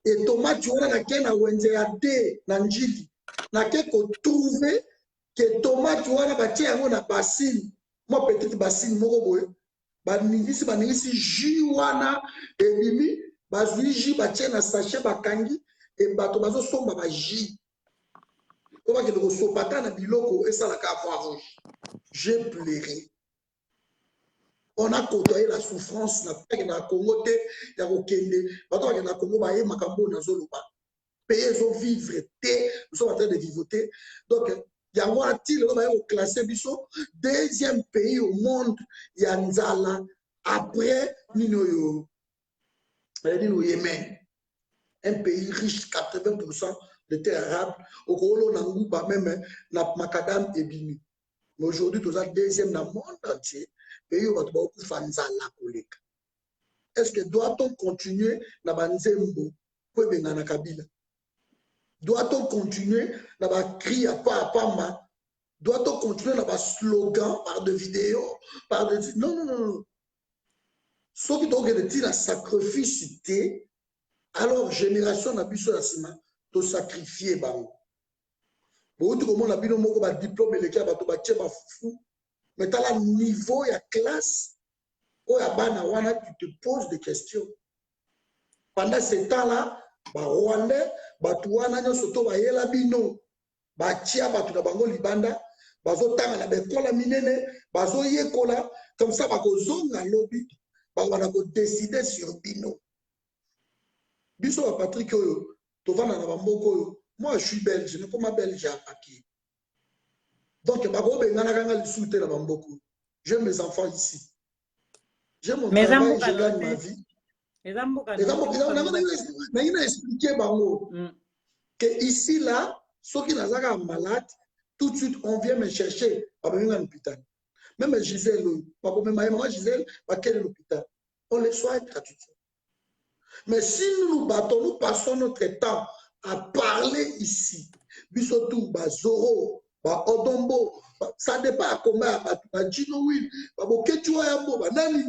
Speaker 2: Et Thomas, tu vois, na wenze ade na njili. Na ko trouver que Thomas, tu vois, na bassine. Moi, peut-être bassine, moko boye. Baningisi jiwana, et bimi, bazui ji, batie na sachet, bakangi, et bato bazo somba ba ji. J'ai pleuré. On a côtoyé la souffrance. Pays vivre, nous sommes en train de vivoter. Donc, il y a un classé deuxième pays au monde, il y a Nzala, après Nino Yémen. Un pays riche, 80% de terres arables, au Kolo Nangouba, même la Macadam et Bini. Mais aujourd'hui, tout ça, deuxième dans le monde entier, pays où on va beaucoup Fanzala. Est-ce que doit-on continuer dans Banzembo pour Benana Kabila? Doit-on continuer dans la cri à pas? Doit-on continuer dans le slogan par des vidéos, par des... Non. Ce qui doit être la sacrifice, alors génération n'a plus sur la ciment. To sacrifier bango. Bon, tout le monde a bien moko ba diplôme et les cas ba to ba tcheba fou. Mais t'as la niveau ya classe. Oh ya bana wana tu te poses des questions. Pendant ce temps-là, ba Rwandais, ba tuana nyo soto ba yela bino. Ba tia ba tu na bango libanda, ba zo tanga na bekola minene, ba zo yekola comme ça ba ko zonga lobby, ba wana ko décider sur bino. Biso ba Patrick oyo. Moi, je suis belge, je ne suis pas belge à Paquet. Donc, j'ai mes enfants ici. J'ai mon
Speaker 1: Mais
Speaker 2: travail, je gagne ma vie. Mais il a expliqué que ici, là, ceux qui sont malades, tout de suite, on vient me chercher à l'hôpital. Même Gisèle, maman Gisèle, à quel l'hôpital? On les soigne gratuitement. Mais si nous battons, nous passons notre temps à parler ici, Bisotou, Zoro, Odombo, ça dépend à combien, Gino Will, Ketua Yambo, Nani,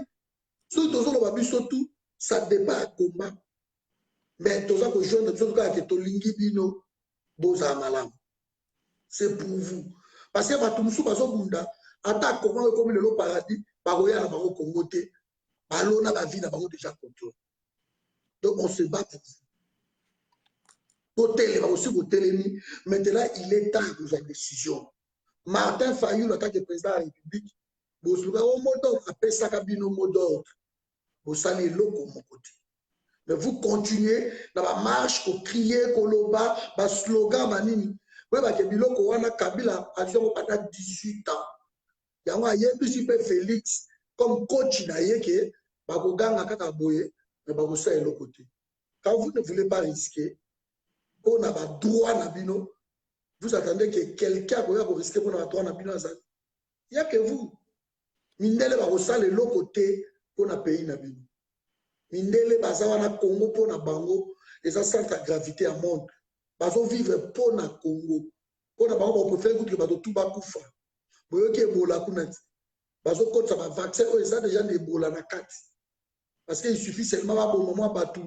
Speaker 2: ça dépend à combien. Mais tout ça que je ne sais pas que Tolingi Bino, Boza Malam. C'est pour vous. Parce que Batumsu Bazobunda, attaque comment comme le paradis, Baroya na Baro Congoté, Balona la vie na Baro déjà contrôlé. Donc on se bat pour vous. Maintenant, il est temps de la décision. Martin Fayou, en tant que président de la République, vous avez un mot d'ordre, après ça, un mot d'ordre. Vous allez l'eau mon côté. Mais vous continuez dans la marche, pour crier, pour loba, pour slogan, manini. Vous voyez que Biloko wana Kabila a pendant 18 ans. Il y a un Félix comme coach naïeke, bakoganga kaka boye, mais bakosa et l'autre côté. Quand vous ne voulez pas risquer, on a pas droit na bino. Vous attendez que quelqu'un va risquer pour avoir droit na bino. Il n'y a que vous. Mindele bakosa et l'autre côté pour na pays na bino. Mindele bazawana Congo pour na bango, et ça centre de gravité à monde. Bazo vivre pour na Congo. Pour na bango, on peut faire que bazo tout bakoufa. Boyo ke bola kunati. Bazo kote sa vaccin, ils ont déjà des bola na kati. Parce qu'il suffit seulement à bon moment batu,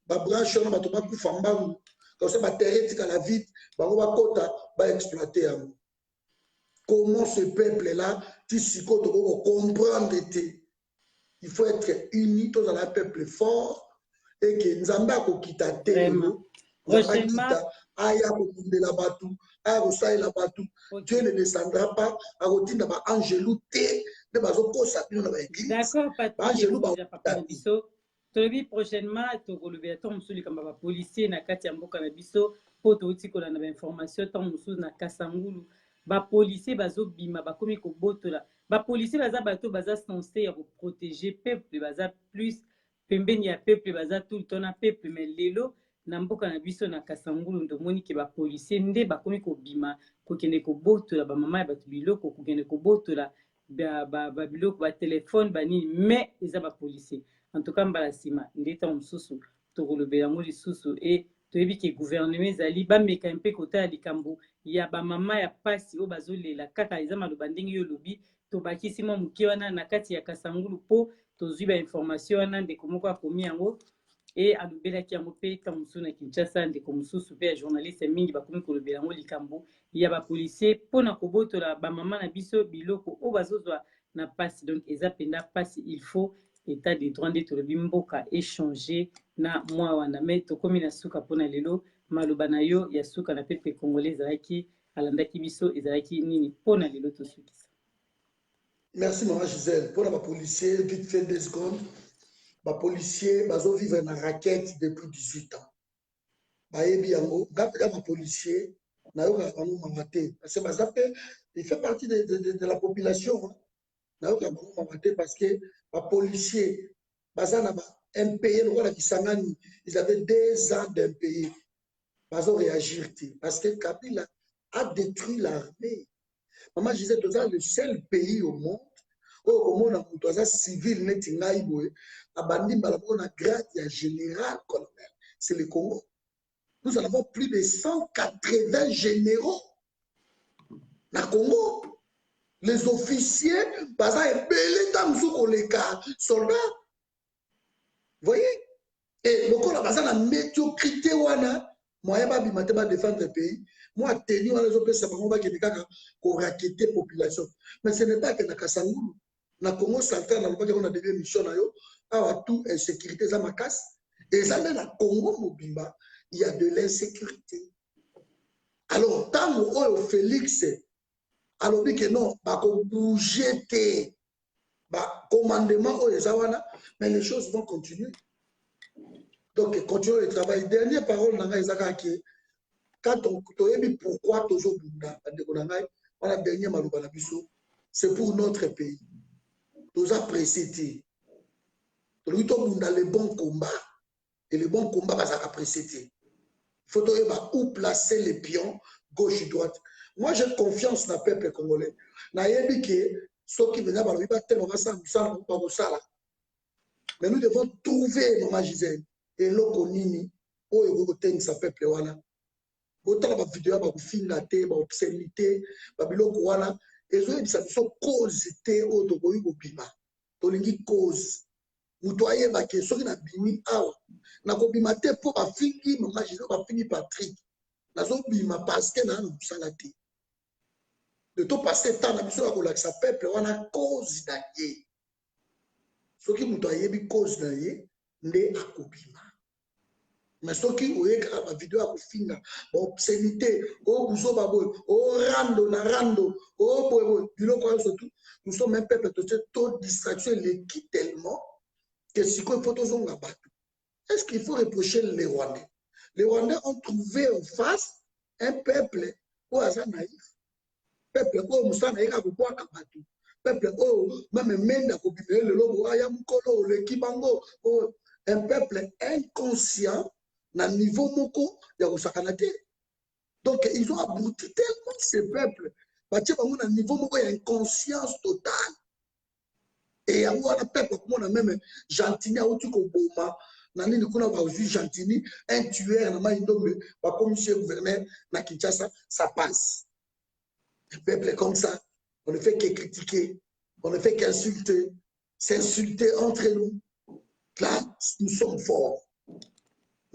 Speaker 2: ba branche on batu bakoufa mbangu. Comme ça, ba terre à la vite, bango ba kota ba exploiter à vous. Comment ce peuple là, tu si koto comprendre été. Il faut être unis tous dans un peuple fort et que Nzamba ko kita telo.
Speaker 1: Prochainement,
Speaker 2: Dieu ne descendra pas à routine ba angelou té de bazo ko sapino na ba église.
Speaker 1: D'accord, Patrick. Tobi prochainement tokolobi to musuli kamba ba policier na kati ya mboka na biso po touti kola na ba information to musu na Kasangulu ba policier bazo bima ba komi ko botola ba policier baza bato baza censé ya protéger peuple baza plus pembeni ya peuple baza tout le temps na peuple mais lelo na mboka na biso na Kasangulu ndomoni ke ba policier nde ba komi ko bima ko kende ko botola ba mama ya bato biloko ko kende ko botola ba biloko ba téléphone ba nini mais eza ba policier. En tout cas, Mbalasima, ndeta msusu, tokolobe yango lisusu et toyebi ke gouvernement zali ba meka mpe kota ya likambo ya ba mama ya pasi o bazolela kaka eza maloba ndenge yo lobi to bakisi mo muke wana na kati ya Kasangulu po tozwi ba information wana ndeko moko akomi yango et alobelaki yango mpe ta mosusu na Kinshasa ndeko mosusu mpe ya journaliste mingi bakomi kolobela yango likambo ya ba policier mpona kobotola ba mama na biso biloko o bazozwa na pasi donc eza penda pasi il faut état de droit nde tolobi mboka échanger na mwa wana me tokomi na suka mpona lelo maloba na yo ya suka na pepe congolais ezalaki alandaki biso ezalaki nini mpona lelo tosukisa.
Speaker 2: Merci maman Gisèle. Pour les policiers, vite fait 2 secondes. Les policiers, ils vivent dans la raquette depuis 18 ans. Les policiers, il fait partie de la population. Parce que les policiers, impayés, ils avaient 2 ans d'impayés. Ils ont réagi. Parce que Kabila a détruit l'armée. Maman disait que c'est le seul pays au monde où on a civil net ngaïboé abandi balabona grade ya général colonel. C'est le Congo. Nous en avons plus de 180 généraux na Congo. Les officiers baza ebele tamzuko les soldats. Vous voyez? Et le corps baza na médiocrité wana moyen ba bimate ba défendre le pays. Moi, tenu à les opérations, ça va pour raqueter la population. Mais ce n'est pas que dans Kasangulu, dans le Congo central, on a des missions, à tout insécurité, ça m'a casse. Et ça, dans le Congo Mobimba, il y a de l'insécurité. Alors, tant que Félix, alors que non, bah bouger tes commandements, mais les choses vont continuer. Donc, continuez le travail. Dernière parole, dans Isaac, quand on dit pourquoi toujours Bunda, on a dernier Malouba Nabiso, c'est pour notre pays. Nous appréciés. Nous sommes dans les bons combats. Et les bons combats, ça apprécié. Il faut où placer les pions, gauche et droite. Moi, j'ai confiance dans le peuple congolais. Mais nous devons trouver, Maman Gisèle, et l'Okonini, où il y a peuple. Autant la vidéo, la finalité, la obscénité, la biloko wana, et ça sont cause té au toboyi bobima. Tolingi cause. Mutoye ba ke soki na bimi awa. Na ko bima te po ba fingi Maman Gisèle ba fingi Patrick. Na zo bima parce que na musala te. De to passer temps na biso ko la sa peuple wana cause na ye. Soki mutoye bi cause na ye nde akobima. Mais ce qui est la vidéo à finir, obscénité, oh bouzo babo, oh rando na rando, oh boy, surtout, nous sommes un peuple de taux de distraction l'équipe tellement que si quoi faut tous battre. Est-ce qu'il faut reprocher les Rwandais? Les Rwandais ont trouvé en face un peuple où hasard naïf, peuple où Moussa naïka pouvoir kabatu, peuple où même menda kobimé le logo ayamkolo le kibango, un peuple inconscient. Na niveau moko ya kosakanate. Donc ils ont abouti tellement ces peuples parce que na niveau moko ya inconscience totale. Et on a peuple comme on a même Gentini a outu ko boma na nini kuna ba uzu Gentini un tueur na maindombe ba commissaire gouverneur na Kinshasa ça passe. Un peuple comme ça, on ne fait que critiquer, on ne fait qu'insulter, s'insulter entre nous. Là, nous sommes forts.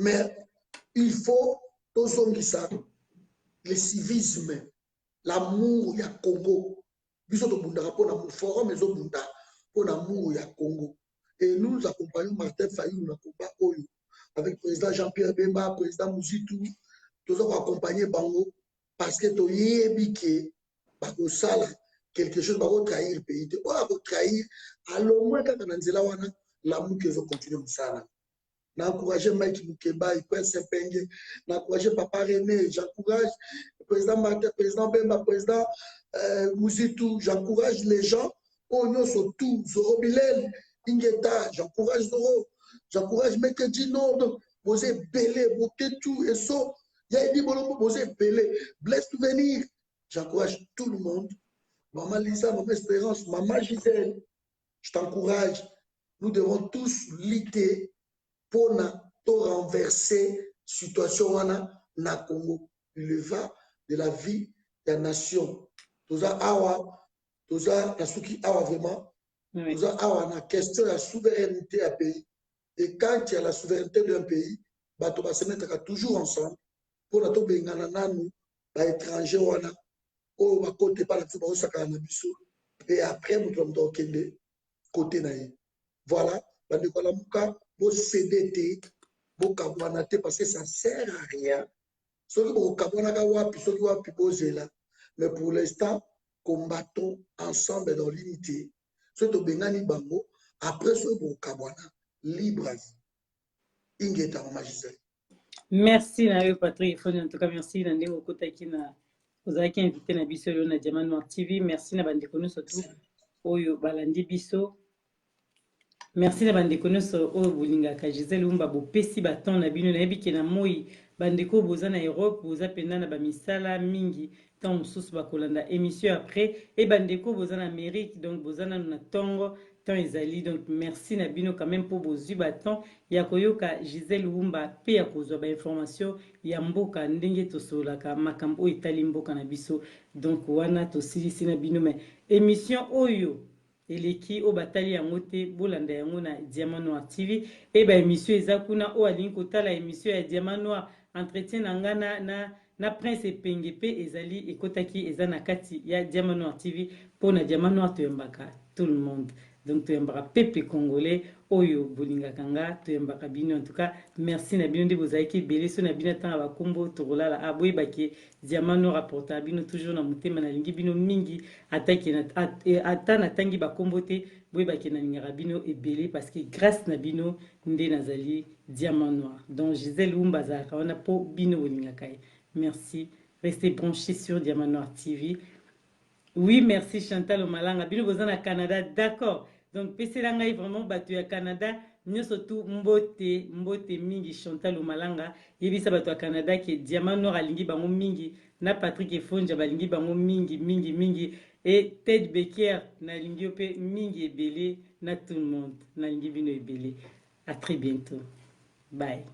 Speaker 2: Mais il faut, le civisme, l'amour du Congo. Nous sommes pour l'amour forum, mais pour l'amour du Congo. Et nous accompagnons Martin Fayou dans le combat avec le président Jean-Pierre Bemba, le président Mouzitou. Nous avons accompagné Bango parce que nous avons quelque chose pour trahir le pays. Nous avons trahir, alors moins quand on a l'amour que nous continuons à j'encourage Mike Mukeba, Prince Penge, j'encourage Papa René, j'encourage le président Martin, le président Bemba, le président Mouzitou, j'encourage les gens, Onyo Sotou, Zoro Bilel, Ingeta, j'encourage Zoro, j'encourage Meke Dino, Bosé Belé, Boketou, et so, Yaidi Bolombo, Bosé Belé, Blesse Souvenir, j'encourage tout le monde, Maman Lisa, Maman Espérance, Maman Gisèle, je t'encourage, nous devons tous lutter pour renverser la situation na Congo. Il va de la vie de la nation. Tout ça, vraiment, tout ça, la question de la souveraineté à pays. Et quand il y a la souveraineté d'un pays, on va se mettre toujours ensemble pour la tomber nous, les étrangers, on va côté par la et après, nous allons côté naïf. Voilà, pour CDT, pour Kabouanate, parce que ça ne sert à rien. Mais pour l'instant, combattons ensemble dans l'unité. Après ce pour Kabouana, libre. Ingeta Magisel.
Speaker 1: Merci, Patrick. En tout cas, merci. Vous avez invité na biso na Diamant Noir TV. Merci, Nabandekonu, surtout. Oyo Balandi Biso. Merci na bandeko nyonso oyo bolingaka Gisèle Lumba bopesi baton na bino nayebi ke na moi bandeko boza na Europe boza penda na bamisala mingi tant mosusu bakolanda émission après et bandeko boza na Amérique donc boza na tongo tant ezali donc merci na bino quand même pour bozwi baton ya koyoka Gisèle Lumba pe ya kozwa ba information ya mboka ndenge tosolaka makambo etali mboka na biso donc wana tosilisi na bino mais émission oyo eleki o batali yango te bolanda yango na Diamant Noir TV e ba émission eza kuna o alingi kotala émission ya Diamant Noir entretien na nga na Prince Penge pe ezali ekotaki eza na kati ya Diamant Noir TV po na Diamant Noir toyembaka tout le monde donc toyembaka peuple congolais oyo bolingaka nga toyembaka bino en tout cas merci na bino nde bozalaki ebele so na bino atanga bakombo tokolala aboyebaki Diamant Noir apporta bino toujours na motema nalingi bino mingi ata natangi bakombo te boyebaki nalingaka bino ebele parce que grâce na bino nde nazali Diamant Noir donc Gisèle Lumba azalaka wana po bino bolingaka ye merci restez branchés sur Diamant Noir TV Oui, merci Chantal Omalanga. Bino bozana Canada, d'accord. Donc, peselanga est vraiment battu à Canada. Nous surtout mbote mingi Chantal Omalanga. Yebisa battu à Canada qui Diamant Nord alingi bango mingi. Na Patrick Efonja balingi bango mingi. Et Ted Becker na lingi ope mingi ebele na tout le monde. Na lingi bino ebele. À très bientôt. Bye.